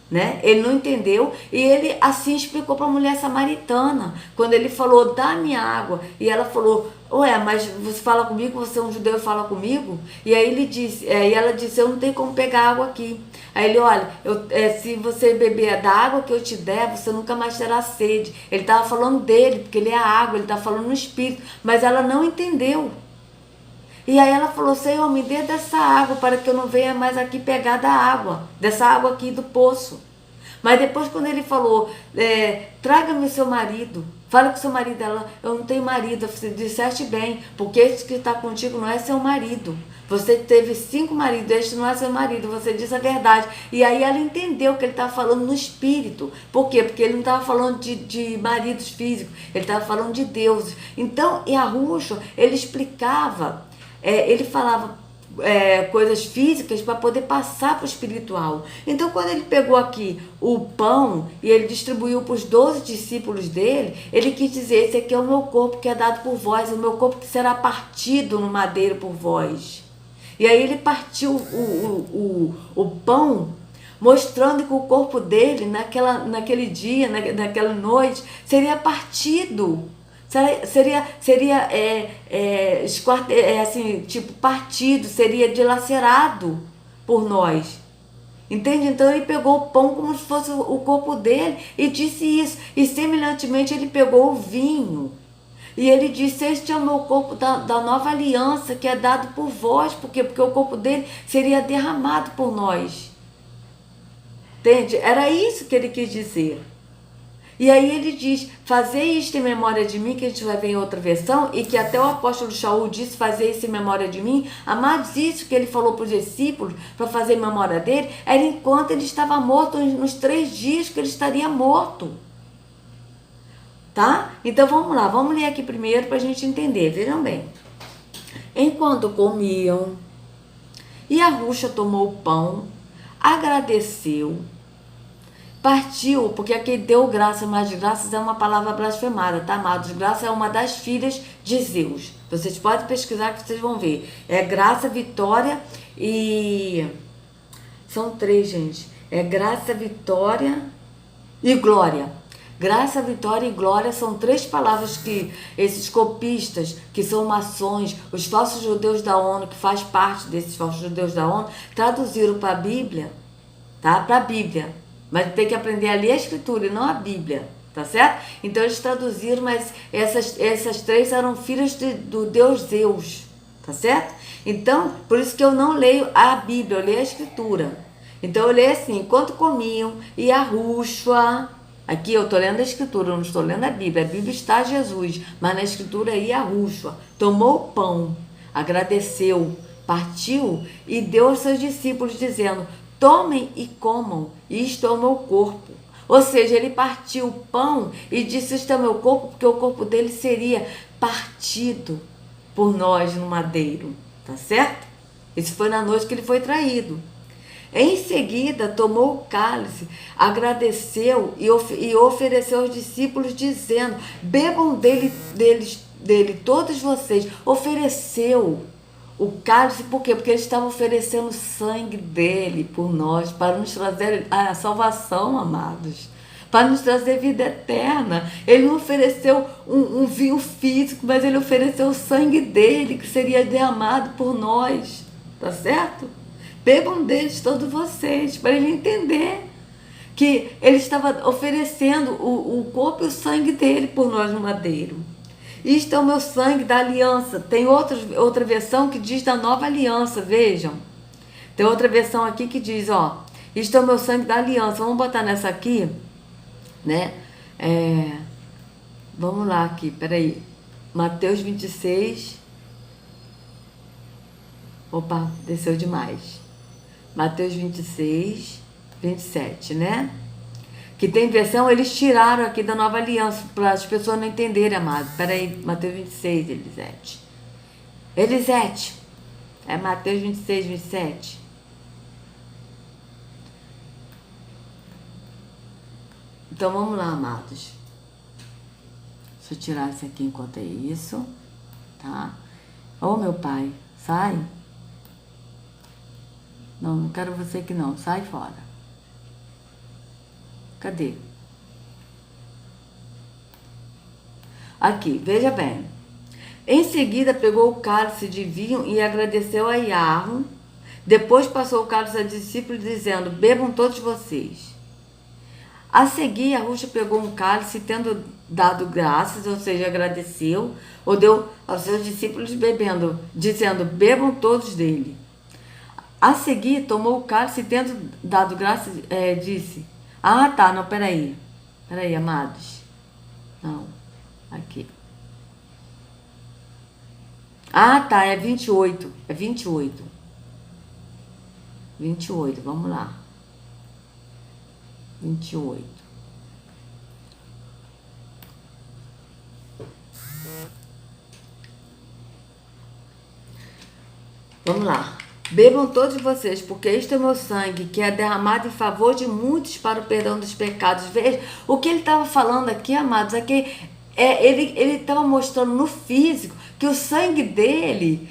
né? Ele não entendeu, e ele assim explicou para a mulher samaritana, quando ele falou, dá-me água, e ela falou, ué, mas você fala comigo, você é um judeu e fala comigo? E aí ela disse, eu não tenho como pegar água aqui. Aí ele, olha, se você beber da água que eu te der, você nunca mais terá sede. Ele estava falando dele, porque ele é a água, ele estava falando no espírito, mas ela não entendeu. E aí ela falou, Senhor, me dê dessa água para que eu não venha mais aqui pegar da água, dessa água aqui do poço. Mas depois quando ele falou, traga-me seu marido, fala com seu marido. Ela, eu não tenho marido. Você disseste bem, porque este que está contigo não é seu marido. Você teve 5 maridos, este não é seu marido, você disse a verdade. E aí ela entendeu que ele estava falando no espírito. Por quê? Porque ele não estava falando de maridos físicos, ele estava falando de deuses. Então, Yahushua, ele explicava, ele falava coisas físicas para poder passar para o espiritual. Então, quando ele pegou aqui o pão e ele distribuiu para os 12 discípulos dele, ele quis dizer, esse aqui é o meu corpo que é dado por vós, o meu corpo que será partido no madeiro por vós. E aí ele partiu o pão, mostrando que o corpo dele, naquele dia, naquela noite, seria partido. Seria assim, tipo, partido, seria dilacerado por nós. Entende? Então ele pegou o pão como se fosse o corpo dele e disse isso. E semelhantemente ele pegou o vinho. E ele disse, este é o meu corpo da nova aliança que é dado por vós. Por quê? Porque o corpo dele seria derramado por nós. Entende? Era isso que ele quis dizer. E aí ele diz, fazei isto em memória de mim, que a gente vai ver em outra versão, e que até o apóstolo Shaul disse, fazei isso em memória de mim. Amados, isso que ele falou para os discípulos, para fazer em memória dele, era enquanto ele estava morto, nos 3 dias que ele estaria morto. Tá? Então vamos lá, vamos ler aqui primeiro para a gente entender, vejam bem. Enquanto comiam, Yahushua tomou o pão, agradeceu, partiu, porque aqui deu graça, mas graças é uma palavra blasfemada, tá, amados? Graça é uma das filhas de Zeus. Vocês podem pesquisar que vocês vão ver. É graça, vitória e... São 3, gente. É graça, vitória e glória. Graça, vitória e glória são 3 palavras que esses copistas, que são maçons, os falsos judeus da ONU, que faz parte desses falsos judeus da ONU, traduziram para a Bíblia, tá? Para a Bíblia. Mas tem que aprender a ler a Escritura e não a Bíblia, tá certo? Então eles traduziram, mas essas 3 eram filhas do Deus Zeus, tá certo? Então, por isso que eu não leio a Bíblia, eu leio a Escritura. Então eu leio assim, enquanto comiam, Yahushua... Aqui eu estou lendo a Escritura, eu não estou lendo a Bíblia. A Bíblia está Jesus, mas na Escritura é Yahushua. Tomou o pão, agradeceu, partiu e deu aos seus discípulos, dizendo, tomem e comam, isto é o meu corpo. Ou seja, ele partiu o pão e disse, isto é o meu corpo, porque o corpo dele seria partido por nós no madeiro, tá certo? Isso foi na noite que ele foi traído. Em seguida, tomou o cálice, agradeceu e ofereceu aos discípulos, dizendo, bebam dele todos vocês. Ofereceu o cálice, por quê? Porque ele estava oferecendo o sangue dele por nós, para nos trazer a salvação, amados. Para nos trazer vida eterna. Ele não ofereceu um vinho físico, mas ele ofereceu o sangue dele, que seria derramado por nós. Tá certo? Bebam deles todos vocês, para ele entender que ele estava oferecendo o corpo e o sangue dele por nós no madeiro. Isto é o meu sangue da aliança. Tem outra versão que diz da nova aliança, vejam. Tem outra versão aqui que diz, ó, isto é o meu sangue da aliança. Vamos botar nessa aqui, né? Vamos lá aqui, peraí. Mateus 26. Opa, desceu demais. Mateus 26, 27, né? Que tem versão, eles tiraram aqui da nova aliança, para as pessoas não entenderem, amado. Peraí, Mateus 26, Elisete. Elisete, é Mateus 26, 27. Então vamos lá, amados. Deixa eu tirar isso aqui enquanto é isso, tá? Ô, meu pai, sai. Não, não quero você aqui não, sai fora. Cadê? Aqui, veja bem. Em seguida, pegou o cálice de vinho e agradeceu a Yahu. Depois passou o cálice a discípulos, dizendo, bebam todos vocês. A seguir, a Ruxa pegou um cálice, tendo dado graças, ou seja, agradeceu, ou deu aos seus discípulos bebendo, dizendo, bebam todos dele. A seguir, tomou o cálice e, tendo dado graças, disse, não, peraí, amados, não, aqui. É 28, 28, vamos lá. 28. Vamos lá. Bebam todos vocês, porque este é o meu sangue, que é derramado em favor de muitos para o perdão dos pecados. Veja, o que ele estava falando aqui, amados, é que ele estava mostrando no físico que o sangue dele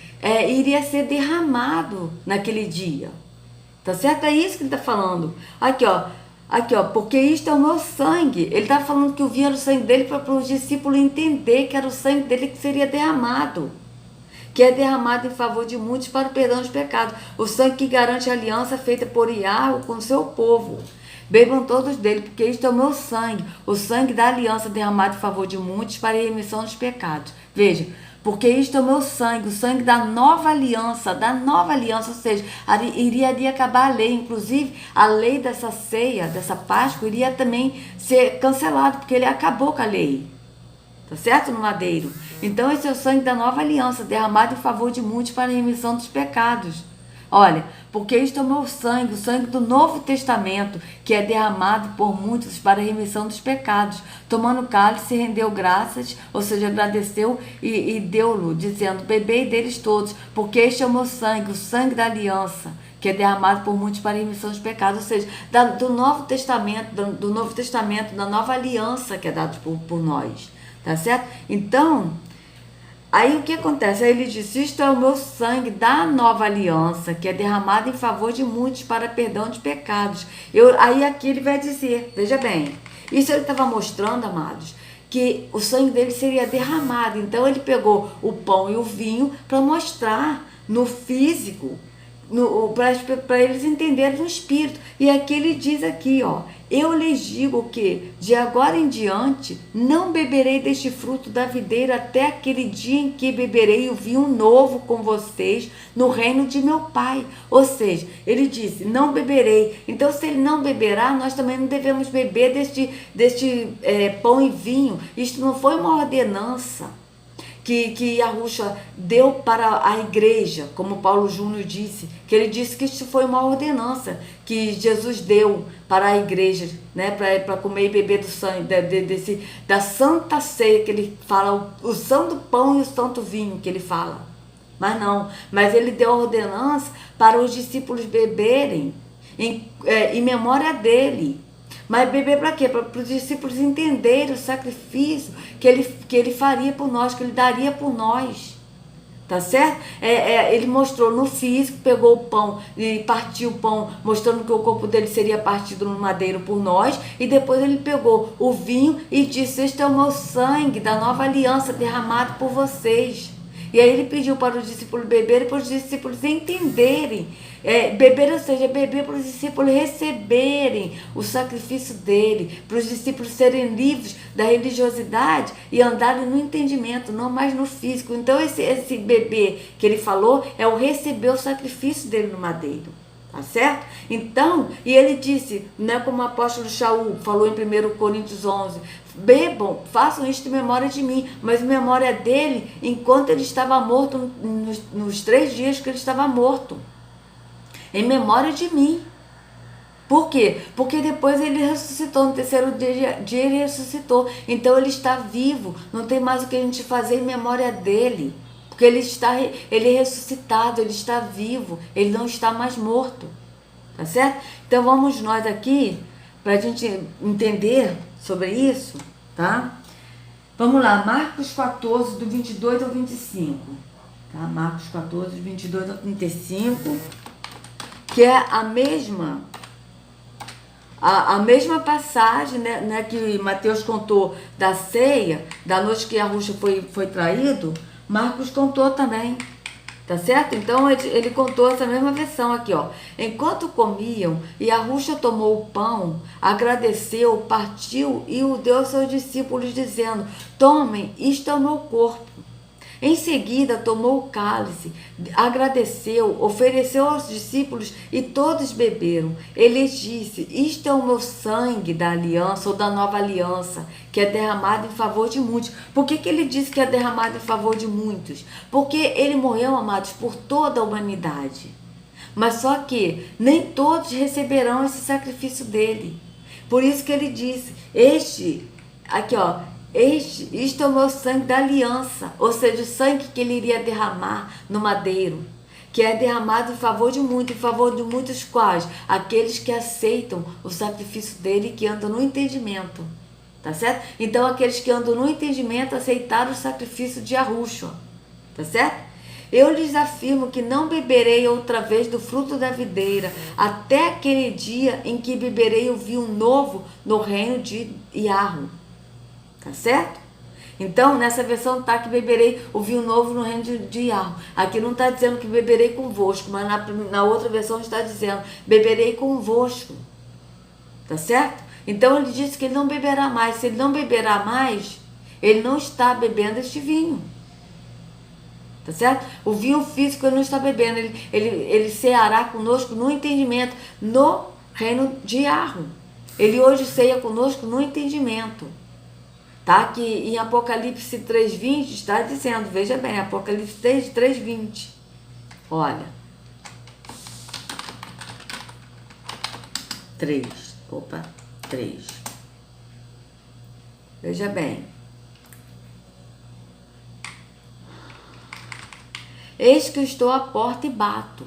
iria ser derramado naquele dia. Tá certo? É isso que ele está falando. Aqui, ó, porque isto é o meu sangue. Ele está falando que o vinho era o sangue dele para os discípulos entender que era o sangue dele que seria derramado. Que é derramado em favor de muitos para o perdão dos pecados. O sangue que garante a aliança feita por Yahweh com o seu povo. Bebam todos dele, porque isto é o meu sangue. O sangue da aliança derramado em favor de muitos para a remissão dos pecados. Veja. Porque isto é o meu sangue, o sangue da nova aliança, ou seja, iria acabar a lei. Inclusive, a lei dessa ceia, dessa Páscoa, iria também ser cancelada, porque ele acabou com a lei. Tá certo? No madeiro. Então, esse é o sangue da nova aliança, derramado em favor de muitos para a remissão dos pecados. Olha, porque isto é o meu sangue, o sangue do Novo Testamento, que é derramado por muitos para a remissão dos pecados. Tomando o cálice, rendeu graças, ou seja, agradeceu e deu-lo, dizendo, bebei deles todos, porque este é o meu sangue, o sangue da aliança, que é derramado por muitos para a remissão dos pecados, ou seja, do Novo Testamento, da nova aliança que é dado por nós, tá certo? Então, aí o que acontece? Aí ele diz, isto é o meu sangue da nova aliança, que é derramado em favor de muitos para perdão de pecados. Aí aqui ele vai dizer, veja bem, isso ele estava mostrando, amados, que o sangue dele seria derramado. Então ele pegou o pão e o vinho para mostrar no físico, para eles entenderem no espírito. E aqui ele diz aqui, ó, eu lhes digo que de agora em diante não beberei deste fruto da videira até aquele dia em que beberei o vinho novo com vocês no reino de meu Pai. Ou seja, ele disse, não beberei. Então, se ele não beberá, nós também não devemos beber deste pão e vinho. Isto não foi uma ordenança que Yahushua deu para a igreja, como Paulo Júnior disse, que ele disse que isso foi uma ordenança que Jesus deu para a igreja, né, para comer e beber do sangue, da santa ceia, que ele fala, o santo pão e o santo vinho que ele fala. Mas não, mas ele deu a ordenança para os discípulos beberem em memória dele. Mas beber para quê? Para os discípulos entenderem o sacrifício que ele faria por nós, que ele daria por nós. Tá certo? Ele mostrou no físico, pegou o pão e partiu o pão, mostrando que o corpo dele seria partido no madeiro por nós. E depois ele pegou o vinho e disse, este é o meu sangue da nova aliança derramado por vocês. E aí ele pediu para os discípulos beberem, para os discípulos entenderem. Beber, ou seja, beber para os discípulos receberem o sacrifício dele, para os discípulos serem livres da religiosidade e andarem no entendimento, não mais no físico. Então esse beber que ele falou é o receber o sacrifício dele no madeiro. Tá certo? Então, e ele disse, né, como o apóstolo Shaul falou em 1 Coríntios 11, bebam, façam isto em memória de mim, mas em memória dele, enquanto ele estava morto, nos 3 dias que ele estava morto, em memória de mim. Por quê? Porque depois ele ressuscitou, no 3º dia ele ressuscitou, então ele está vivo, não tem mais o que a gente fazer em memória dele. Porque ele é ressuscitado, ele está vivo, ele não está mais morto. Tá certo? Então vamos nós aqui, para a gente entender sobre isso, tá? Vamos lá, Marcos 14, do 22 ao 25. Tá? Marcos 14, do 22 ao 35, que é a mesma passagem, né, que Mateus contou da ceia, da noite que Yahushua foi traído. Marcos contou também, Tá certo? Então ele contou essa mesma versão aqui, ó. Enquanto comiam, Yahushua tomou o pão, agradeceu, partiu e o deu aos seus discípulos, dizendo: tomem, isto é o meu corpo. Em seguida, tomou o cálice, agradeceu, ofereceu aos discípulos e todos beberam. Ele disse: isto é o meu sangue da aliança ou da nova aliança, que é derramado em favor de muitos. Por que ele disse que é derramado em favor de muitos? Porque ele morreu, amados, por toda a humanidade. Mas só que nem todos receberão esse sacrifício dele. Por isso que ele disse: aqui ó, isto é o meu sangue da aliança, ou seja, o sangue que ele iria derramar no madeiro, que é derramado em favor de muitos quais? Aqueles que aceitam o sacrifício dele e que andam no entendimento, tá certo? Então aqueles que andam no entendimento aceitaram o sacrifício de Yahushua, tá certo? Eu lhes afirmo que não beberei outra vez do fruto da videira, até aquele dia em que beberei o vinho novo no reino de Yahu. Tá certo? Então, nessa versão tá que beberei o vinho novo no reino de Yahu. Aqui não está dizendo que beberei convosco, mas na outra versão está dizendo: beberei convosco. Tá certo? Então, ele disse que ele não beberá mais. Se ele não beberá mais, ele não está bebendo este vinho. Tá certo? O vinho físico ele não está bebendo. Ele ceará conosco no entendimento, no reino de Yahu. Ele hoje ceia conosco no entendimento. Tá? Que em Apocalipse 3:20 está dizendo, veja bem, Apocalipse 3:20. Olha. 3. Veja bem. Eis que eu estou à porta e bato.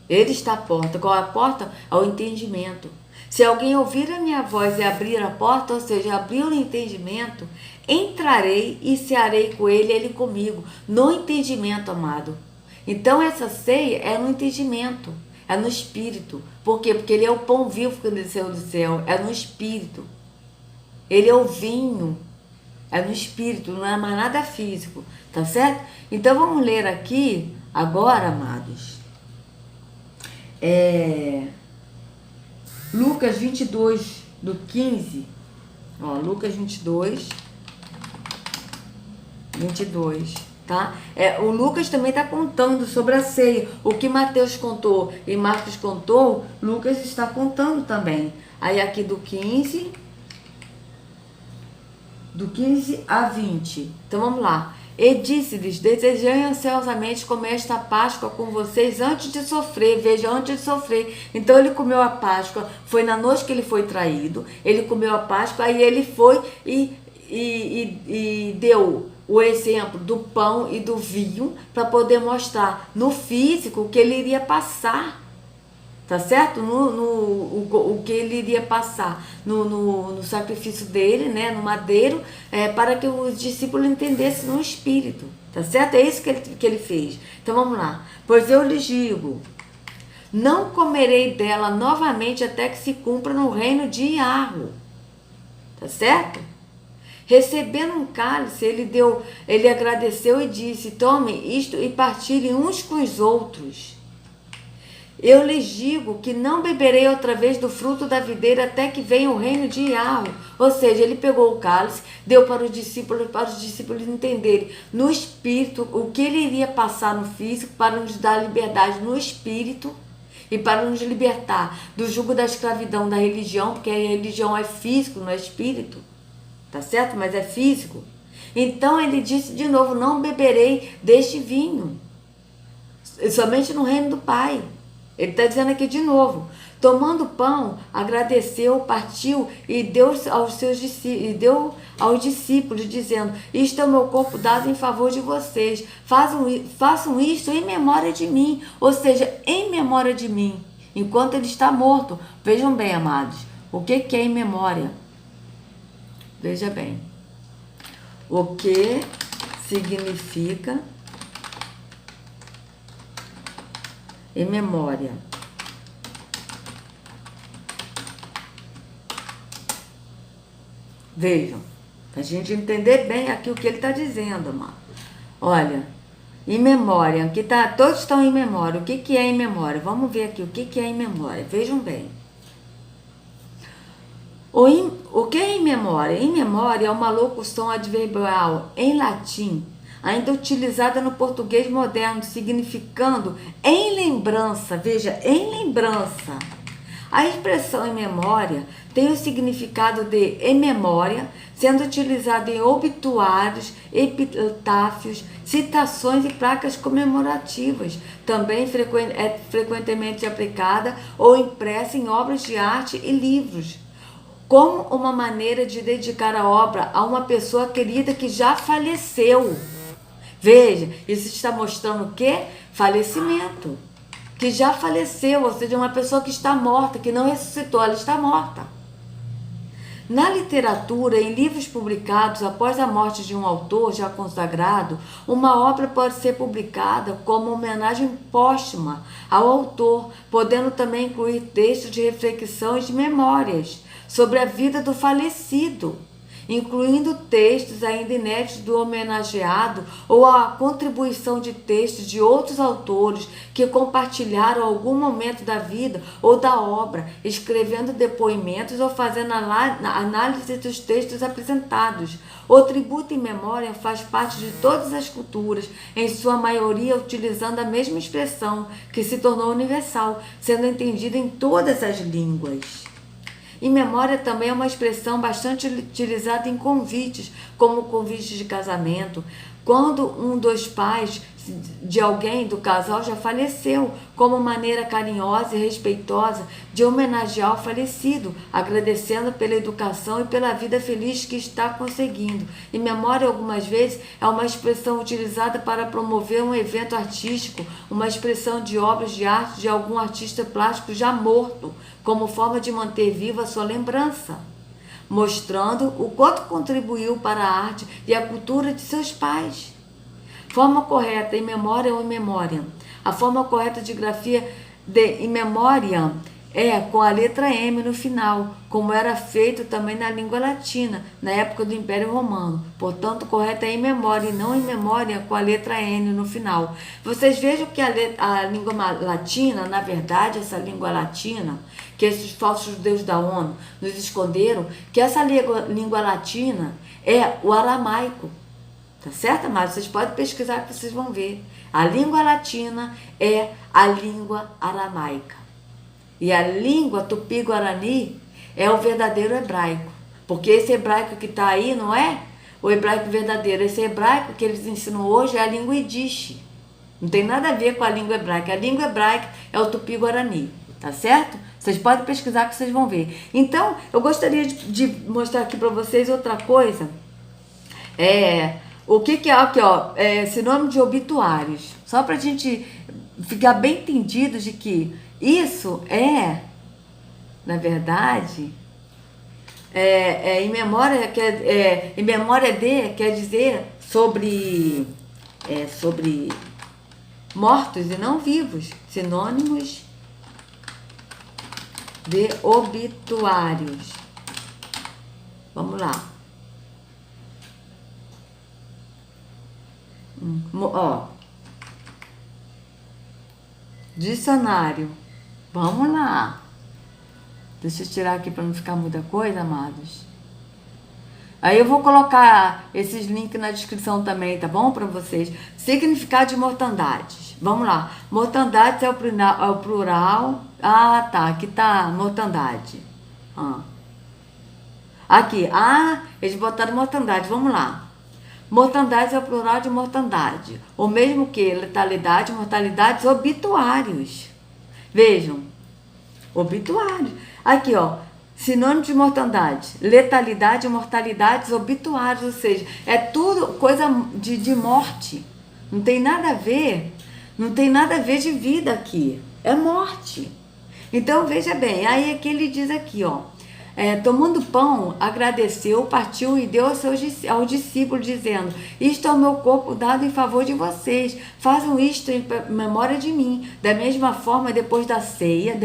Ele está à porta. Qual é a porta? Ao entendimento. Se alguém ouvir a minha voz e abrir a porta, ou seja, abrir o entendimento, entrarei e cearei com ele, ele comigo. No entendimento, amado. Então essa ceia é no entendimento, é no espírito. Por quê? Porque ele é o pão vivo que desceu do céu, é no espírito. Ele é o vinho, é no espírito, não é mais nada físico, tá certo? Então vamos ler aqui, agora, amados. Lucas 22, do 15. Ó, Lucas 22, tá? O Lucas também está contando sobre a ceia. O que Mateus contou e Marcos contou, Lucas está contando também. Aí aqui do 15 a 20. Então vamos lá. E disse-lhes: desejei ansiosamente comer esta Páscoa com vocês antes de sofrer. Veja, antes de sofrer. Então ele comeu a Páscoa, foi na noite que ele foi traído, ele comeu a Páscoa, aí ele foi e deu o exemplo do pão e do vinho para poder mostrar no físico o que ele iria passar. Tá certo? O que ele iria passar no sacrifício dele, né, no madeiro, para que os discípulos entendessem no espírito. Tá certo? É isso que ele fez. Então vamos lá. Pois eu lhes digo: não comerei dela novamente até que se cumpra no reino de Yahu. Tá certo? Recebendo um cálice, ele agradeceu e disse: tomem isto e partilhem uns com os outros. Eu lhes digo que não beberei outra vez do fruto da videira até que venha o reino de Yahu. Ou seja, ele pegou o cálice, deu para os discípulos entenderem no espírito o que ele iria passar no físico, para nos dar liberdade no espírito e para nos libertar do jugo da escravidão da religião, porque a religião é físico, não é espírito, tá certo? Mas é físico. Então ele disse de novo: não beberei deste vinho, somente no reino do Pai. Ele está dizendo aqui de novo: tomando pão, agradeceu, partiu e deu aos discípulos, dizendo: isto é o meu corpo dado em favor de vocês. Façam isto em memória de mim. Ou seja, em memória de mim, enquanto ele está morto. Vejam bem, amados, o que é em memória? Veja bem. O que significa em memória? Vejam, para a gente entender bem aqui o que ele está dizendo, amado. Olha, Em memória, que tá, todos estão em memória. O que, que é em memória? Vamos ver aqui o que, que é em memória. Vejam bem. O que é em memória? Em memória é uma locução adverbial em latim, ainda utilizada no português moderno, significando em lembrança. Veja, em lembrança. A expressão em memória tem o significado de em memória, sendo utilizada em obituários, epitáfios, citações e placas comemorativas. Também é frequentemente aplicada ou impressa em obras de arte e livros, como uma maneira de dedicar a obra a uma pessoa querida que já faleceu. Veja, isso está mostrando o quê? Falecimento. Que já faleceu, ou seja, uma pessoa que está morta, que não ressuscitou, ela está morta. Na literatura, em livros publicados após a morte de um autor já consagrado, uma obra pode ser publicada como homenagem póstuma ao autor, podendo também incluir textos de reflexão e de memórias sobre a vida do falecido, incluindo textos ainda inéditos do homenageado ou a contribuição de textos de outros autores que compartilharam algum momento da vida ou da obra, escrevendo depoimentos ou fazendo análise dos textos apresentados. O tributo em memória faz parte de todas as culturas, em sua maioria utilizando a mesma expressão, que se tornou universal, sendo entendida em todas as línguas. Em memória também é uma expressão bastante utilizada em convites, como convites de casamento, quando um dos pais de alguém do casal já faleceu, como maneira carinhosa e respeitosa de homenagear o falecido, agradecendo pela educação e pela vida feliz que está conseguindo. Em memória, algumas vezes, é uma expressão utilizada para promover um evento artístico, uma expressão de obras de arte de algum artista plástico já morto, como forma de manter viva a sua lembrança, mostrando o quanto contribuiu para a arte e a cultura de seus pais. Forma correta, em memória ou em memória. A forma correta de grafia de em memória é com a letra M no final, como era feito também na língua latina, na época do Império Romano. Portanto, correta é em memória e não em memória com a letra N no final. Vocês vejam que a língua latina, na verdade, essa língua latina, que esses falsos judeus da ONU nos esconderam, que essa língua latina é o aramaico. Tá certo, amados? Vocês podem pesquisar que vocês vão ver. A língua latina é a língua aramaica. E a língua tupi-guarani é o verdadeiro hebraico. Porque esse hebraico que está aí não é o hebraico verdadeiro. Esse hebraico que eles ensinam hoje é a língua Yiddish. Não tem nada a ver com a língua hebraica. A língua hebraica é o tupi-guarani. Tá certo? Vocês podem pesquisar que vocês vão ver. Então, eu gostaria de mostrar aqui para vocês outra coisa. O que é aqui, ó? Sinônimo de obituários. Só para a gente ficar bem entendido de que isso na verdade, em memória, em memória de, quer dizer sobre mortos e não vivos. Sinônimos de obituários. Vamos lá. Dicionário. Vamos lá. Deixa eu tirar aqui para não ficar muita coisa, amados. Aí eu vou colocar esses links na descrição também, tá bom? Para vocês. Significado de mortandades. Vamos lá. Mortandades é o plural. Ah, tá. Aqui tá mortandade. Aqui. Eles botaram mortandade. Vamos lá. Mortandades é o plural de mortandade. O mesmo que letalidade, mortalidades, obituários. Vejam. Obituários. Aqui, ó. Sinônimo de mortandade. Letalidade, mortalidades, obituários. Ou seja, é tudo coisa de morte. Não tem nada a ver. Não tem nada a ver de vida aqui. É morte. Então, veja bem. Aí aqui ele diz aqui, ó. Tomando pão, agradeceu, partiu e deu ao discípulo, dizendo: isto é o meu corpo dado em favor de vocês. Façam isto em memória de mim. Da mesma forma, depois da ceia.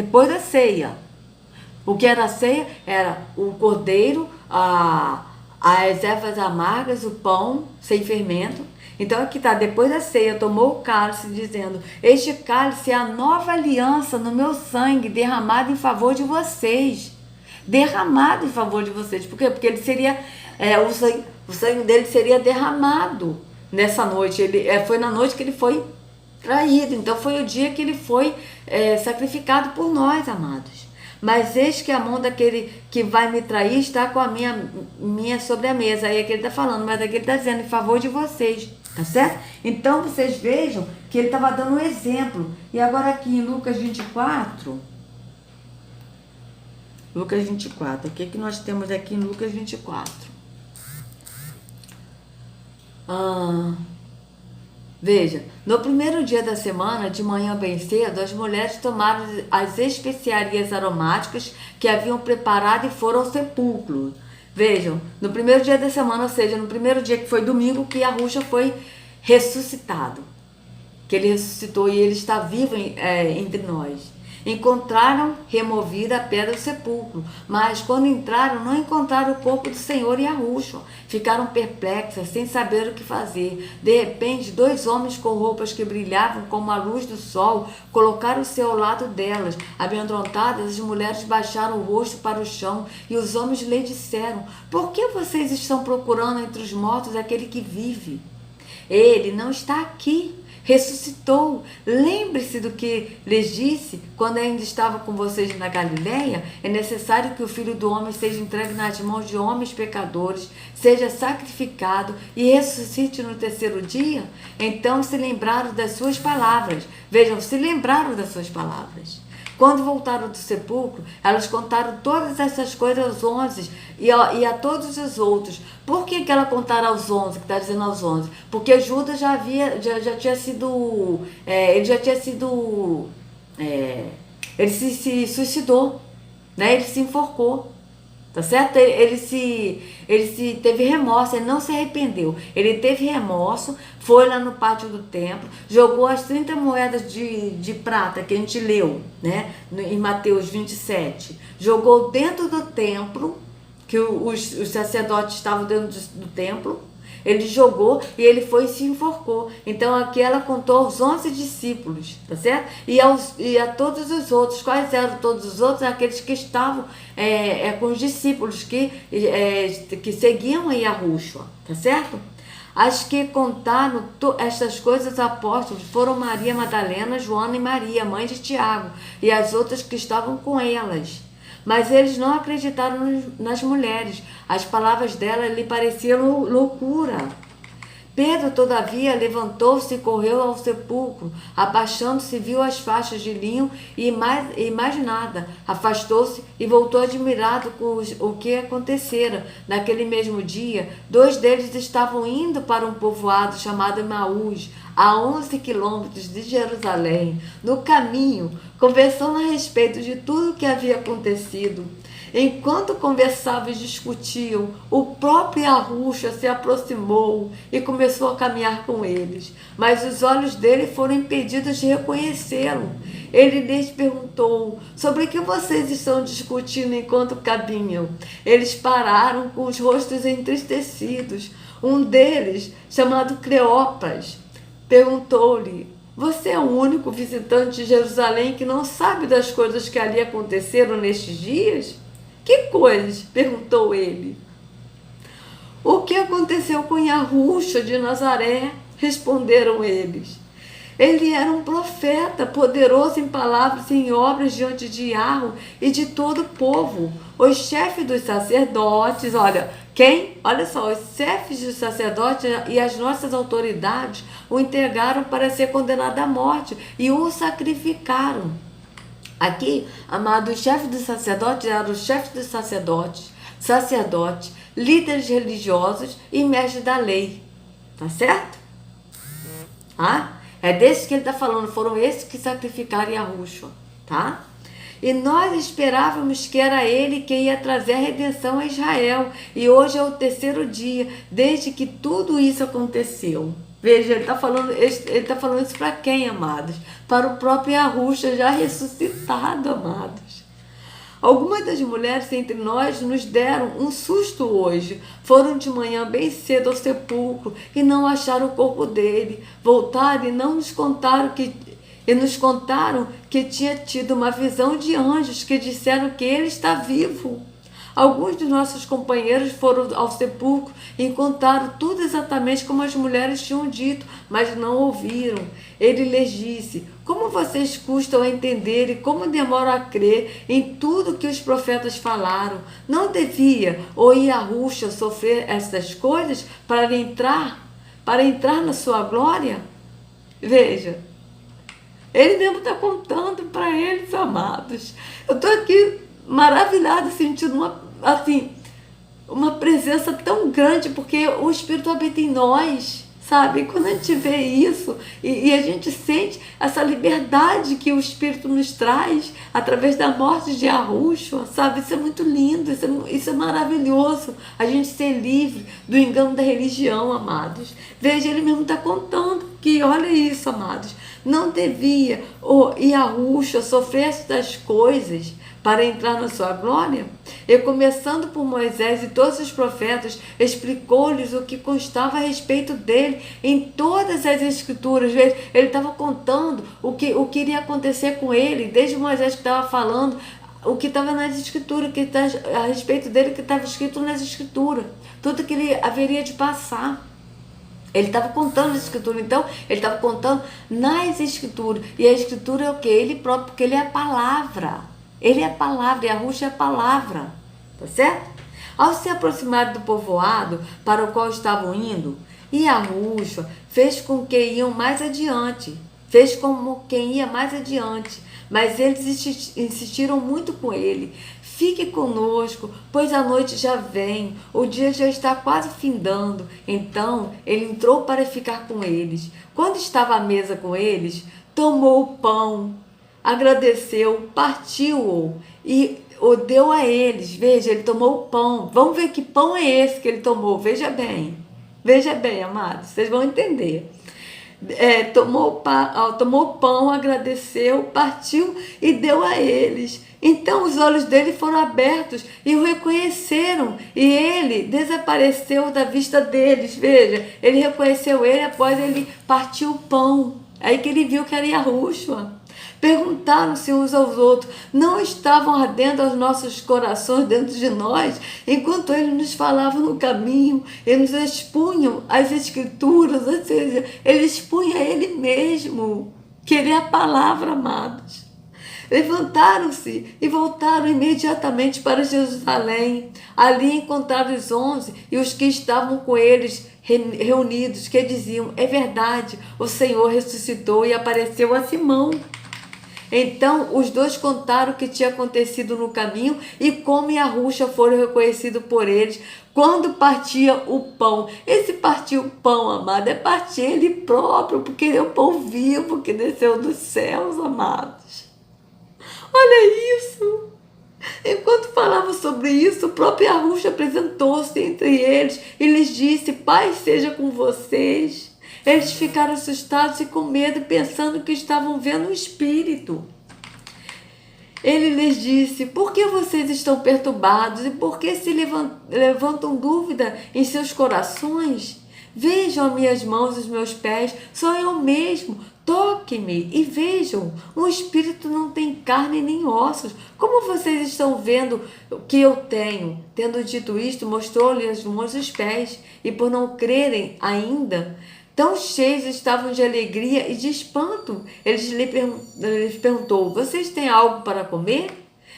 O que era a ceia? Era o cordeiro, as ervas amargas, o pão sem fermento. Então aqui está, depois da ceia, tomou o cálice, dizendo: este cálice é a nova aliança no meu sangue, derramado em favor de vocês. Derramado em favor de vocês. Por quê? Porque ele seria, o sangue dele seria derramado nessa noite. Foi na noite que ele foi traído. Então foi o dia que ele foi sacrificado por nós, amados. Mas eis que a mão daquele que vai me trair está com a minha sobre a mesa. Aí é que ele está falando, mas aqui ele está dizendo em favor de vocês, tá certo? Então vocês vejam que ele estava dando um exemplo. E agora aqui em Lucas 24, o que nós temos aqui em Lucas 24? Veja, no primeiro dia da semana, de manhã bem cedo, as mulheres tomaram as especiarias aromáticas que haviam preparado e foram ao sepulcro. Vejam, no primeiro dia da semana, ou seja, no primeiro dia que foi domingo, que Yahushua foi ressuscitado. Que ele ressuscitou e ele está vivo entre nós. Encontraram removida a pedra do sepulcro, mas quando entraram, não encontraram o corpo do Senhor Yahushua. Ficaram perplexas, sem saber o que fazer. De repente, 2 homens com roupas que brilhavam como a luz do sol colocaram-se ao lado delas. Amedrontadas, as mulheres baixaram o rosto para o chão e os homens lhe disseram: por que vocês estão procurando entre os mortos aquele que vive? Ele não está aqui. Ressuscitou. Lembre-se do que lhes disse quando ainda estava com vocês na Galileia. É necessário que o Filho do Homem seja entregue nas mãos de homens pecadores, seja sacrificado e ressuscite no 3º dia. Então se lembraram das suas palavras. Vejam, se lembraram das suas palavras. Quando voltaram do sepulcro, elas contaram todas essas coisas aos 11 e a todos os outros. Por que ela contaram aos 11, que está dizendo aos 11? Porque Judas já tinha sido, ele se suicidou, né? Ele se enforcou. Tá certo? Ele teve remorso, ele não se arrependeu. Ele teve remorso, foi lá no pátio do templo, jogou as 30 moedas de prata que a gente leu, né? Em Mateus 27. Jogou dentro do templo, que os sacerdotes estavam dentro do templo. Ele jogou e ele foi e se enforcou. Então aqui ela contou aos 11 discípulos, tá certo? E a todos os outros. Quais eram todos os outros? Aqueles que estavam com os discípulos que seguiam a Yahushua, tá certo? As que contaram estas coisas aos apóstolos foram Maria Madalena, Joana e Maria, mãe de Tiago, e as outras que estavam com elas. Mas eles não acreditaram nas mulheres. As palavras dela lhe pareciam loucura. Pedro, todavia, levantou-se e correu ao sepulcro. Abaixando-se, viu as faixas de linho e mais nada. Afastou-se e voltou admirado com o que acontecera. Naquele mesmo dia, 2 deles estavam indo para um povoado chamado Emaús, a 11 quilômetros de Jerusalém. No caminho, conversando a respeito de tudo o que havia acontecido. Enquanto conversavam e discutiam, o próprio Yahushua se aproximou e começou a caminhar com eles. Mas os olhos dele foram impedidos de reconhecê-lo. Ele lhes perguntou: sobre que vocês estão discutindo enquanto caminham? Eles pararam com os rostos entristecidos. Um deles, chamado Cleopas, perguntou-lhe: você é o único visitante de Jerusalém que não sabe das coisas que ali aconteceram nestes dias? Que coisas? Perguntou ele. O que aconteceu com Yahushua de Nazaré? Responderam eles. Ele era um profeta, poderoso em palavras e em obras diante de Yahweh e de todo o povo. Os chefes dos sacerdotes, olha só, os chefes dos sacerdotes e as nossas autoridades o entregaram para ser condenado à morte e o sacrificaram. Aqui, amado, os chefes dos sacerdotes eram os chefes dos sacerdotes, líderes religiosos e mestres da lei. Tá certo? É desses que ele está falando, foram esses que sacrificaram Yahushua, tá? E nós esperávamos que era ele que ia trazer a redenção a Israel. E hoje é o 3º dia, desde que tudo isso aconteceu. Veja, ele está falando isso para quem, amados? Para o próprio Yahushua já ressuscitado, amados. Algumas das mulheres entre nós nos deram um susto hoje. Foram de manhã bem cedo ao sepulcro e não acharam o corpo dele. Voltaram e nos contaram que tinha tido uma visão de anjos que disseram que ele está vivo. Alguns dos nossos companheiros foram ao sepulcro e contaram tudo exatamente como as mulheres tinham dito, mas não ouviram. Ele lhes disse: como vocês custam a entender e como demoram a crer em tudo que os profetas falaram? Não devia o Yahushua sofrer essas coisas para entrar na sua glória? Veja, ele mesmo está contando para eles, amados. Eu estou aqui maravilhada, sentindo uma presença tão grande, porque o Espírito habita em nós, sabe? Quando a gente vê isso e a gente sente essa liberdade que o Espírito nos traz através da morte de Yahushua, sabe? Isso é muito lindo, isso é maravilhoso, a gente ser livre do engano da religião, amados. Veja, ele mesmo está contando que, olha isso, amados, não devia o Yahushua sofrer essas coisas para entrar na sua glória? E começando por Moisés e todos os profetas, explicou-lhes o que constava a respeito dele em todas as escrituras. Ele estava contando o que iria acontecer com ele, desde Moisés que estava falando o que estava nas escrituras, que tá, a respeito dele, que estava escrito nas escrituras, tudo que ele haveria de passar. Ele estava contando as escrituras, então ele estava contando nas escrituras. E a escritura é o que? Ele próprio, porque ele é a palavra. Ele é a palavra, e Yahushua é a palavra, tá certo? Ao se aproximar do povoado para o qual estavam indo, Yahushua fez com que iam mais adiante, fez como quem ia mais adiante, mas eles insistiram muito com ele: fique conosco, pois a noite já vem, o dia já está quase findando. Então ele entrou para ficar com eles. Quando estava à mesa com eles, tomou o pão, agradeceu, partiu-o e o deu a eles. Veja, ele tomou o pão. Vamos ver que pão é esse que ele tomou. Veja bem, amados, vocês vão entender. Tomou o pão, agradeceu, partiu e deu a eles. Então os olhos dele foram abertos e o reconheceram, e ele desapareceu da vista deles. Veja, ele reconheceu ele após ele partir o pão. Aí que ele viu que era Yahushua. Perguntaram-se uns aos outros: não estavam ardendo os nossos corações dentro de nós, enquanto ele nos falava no caminho, eles expunham as escrituras, ou seja, ele expunha ele mesmo, que ele é a palavra, amados. Levantaram-se e voltaram imediatamente para Jerusalém. Ali encontraram os 11 e os que estavam com eles reunidos, que diziam: é verdade, o Senhor ressuscitou e apareceu a Simão. Então os dois contaram o que tinha acontecido no caminho e como Yahushua foi reconhecido por eles quando partia o pão. Esse partir o pão, amado, é partir ele próprio, porque ele é o pão vivo que desceu dos céus, amados. Olha isso! Enquanto falava sobre isso, o próprio Yahushua apresentou-se entre eles e lhes disse: paz seja com vocês. Eles ficaram assustados e com medo, pensando que estavam vendo um espírito. Ele lhes disse: por que vocês estão perturbados e por que se levantam dúvida em seus corações? Vejam as minhas mãos e os meus pés, sou eu mesmo. Toquem-me e vejam, um espírito não tem carne nem ossos. Como vocês estão vendo o que eu tenho? Tendo dito isto, mostrou-lhe as mãos e os pés, e por não crerem ainda, tão cheios estavam de alegria e de espanto. Ele lhes perguntou: vocês têm algo para comer?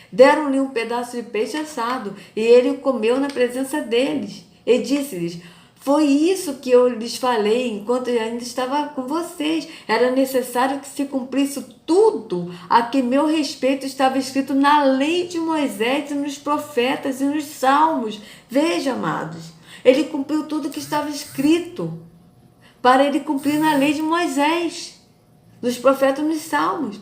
Deram-lhe um pedaço de peixe assado, e ele o comeu na presença deles. E disse-lhes: foi isso que eu lhes falei enquanto eu ainda estava com vocês. Era necessário que se cumprisse tudo a que meu respeito estava escrito na lei de Moisés e nos profetas e nos salmos. Veja, amados, ele cumpriu tudo que estava escrito para ele cumprir na lei de Moisés, nos profetas e nos salmos.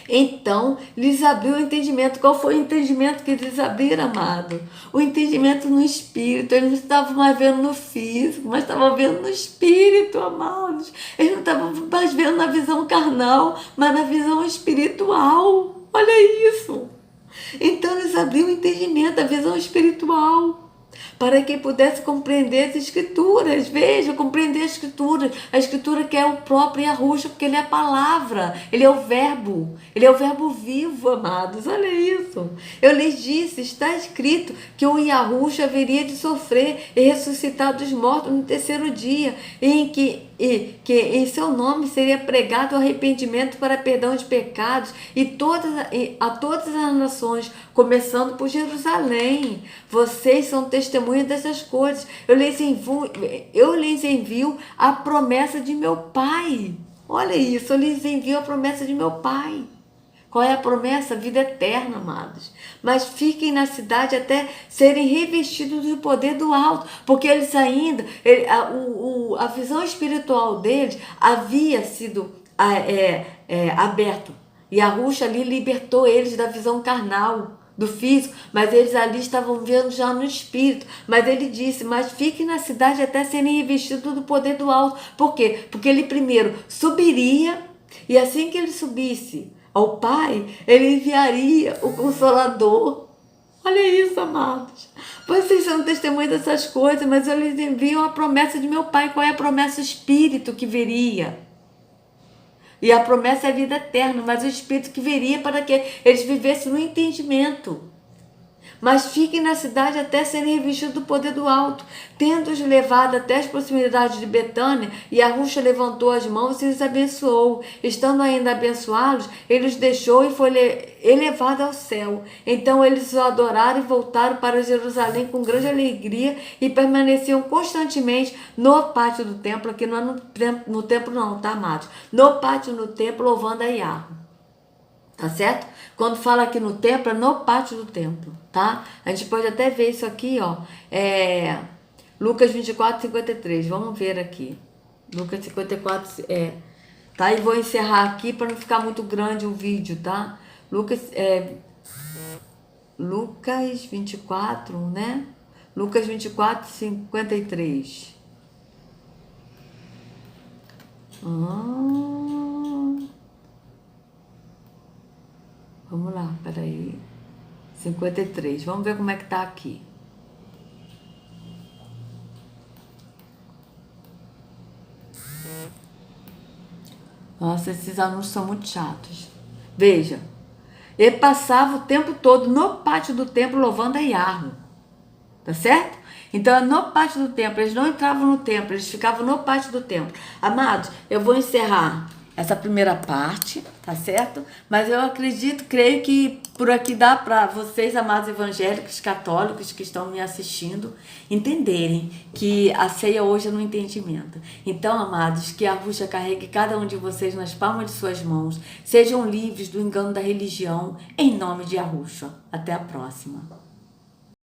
Então lhes abriu o entendimento. Qual foi o entendimento que lhes abriram, amado? O entendimento no espírito. Eles não estavam mais vendo no físico, mas estavam vendo no espírito, amados. Eles não estavam mais vendo na visão carnal, mas na visão espiritual. Olha isso. Então eles abriam o entendimento, a visão espiritual, para que pudesse compreender as escrituras. Veja, compreender as escrituras. A escritura que é o próprio Yahushua, porque ele é a palavra, ele é o verbo vivo, amados. Olha isso. Eu lhes disse, está escrito que o Yahushua haveria de sofrer e ressuscitar dos mortos no terceiro dia, em que em seu nome seria pregado o arrependimento para perdão de pecados a todas as nações, começando por Jerusalém. Vocês são testemunhas dessas coisas. Eu lhes envio a promessa de meu Pai. Olha isso, eu lhes envio a promessa de meu Pai. Qual é a promessa? Vida eterna, amados. Mas fiquem na cidade até serem revestidos do poder do alto, porque eles ainda, a visão espiritual deles havia sido aberta. E a Yahushua ali libertou eles da visão carnal, do físico, mas eles ali estavam vendo já no espírito. Mas ele disse, mas fiquem na cidade até serem revestidos do poder do alto. Por quê? Porque ele primeiro subiria, e assim que ele subisse ao Pai, ele enviaria o Consolador. Olha isso, amados. Vocês são testemunhas dessas coisas, mas eu lhes envio a promessa de meu Pai. Qual é a promessa? O Espírito que viria. E a promessa é a vida eterna, mas o Espírito que viria para que eles vivessem no entendimento. Mas fiquem na cidade até serem revestidos do poder do alto. Tendo-os levado até as proximidades de Betânia, e Yahushua levantou as mãos e os abençoou. Estando ainda a abençoá-los, ele os deixou e foi elevado ao céu. Então eles o adoraram e voltaram para Jerusalém com grande alegria e permaneciam constantemente no pátio do templo. Aqui não é no templo não, tá, amados? No pátio do templo, louvando a Yahweh. Tá certo? Quando fala aqui no templo, é no pátio do templo, tá? A gente pode até ver isso aqui, ó. Lucas 24, 53. Vamos ver aqui. Lucas 54, tá? E vou encerrar aqui para não ficar muito grande o vídeo, tá? Lucas 24, né? Lucas 24, 53. Vamos lá, peraí. 53. Vamos ver como é que tá aqui. Nossa, esses anúncios são muito chatos. Veja. Ele passava o tempo todo no pátio do templo louvando a Yahweh. Tá certo? Então, é no pátio do templo. Eles não entravam no templo, eles ficavam no pátio do templo. Amados, eu vou encerrar essa primeira parte, tá certo? Mas eu creio que por aqui dá para vocês, amados evangélicos, católicos que estão me assistindo, entenderem que a ceia hoje é no entendimento. Então, amados, que a Yahushua carregue cada um de vocês nas palmas de suas mãos, sejam livres do engano da religião, em nome de Yahushua. Até a próxima.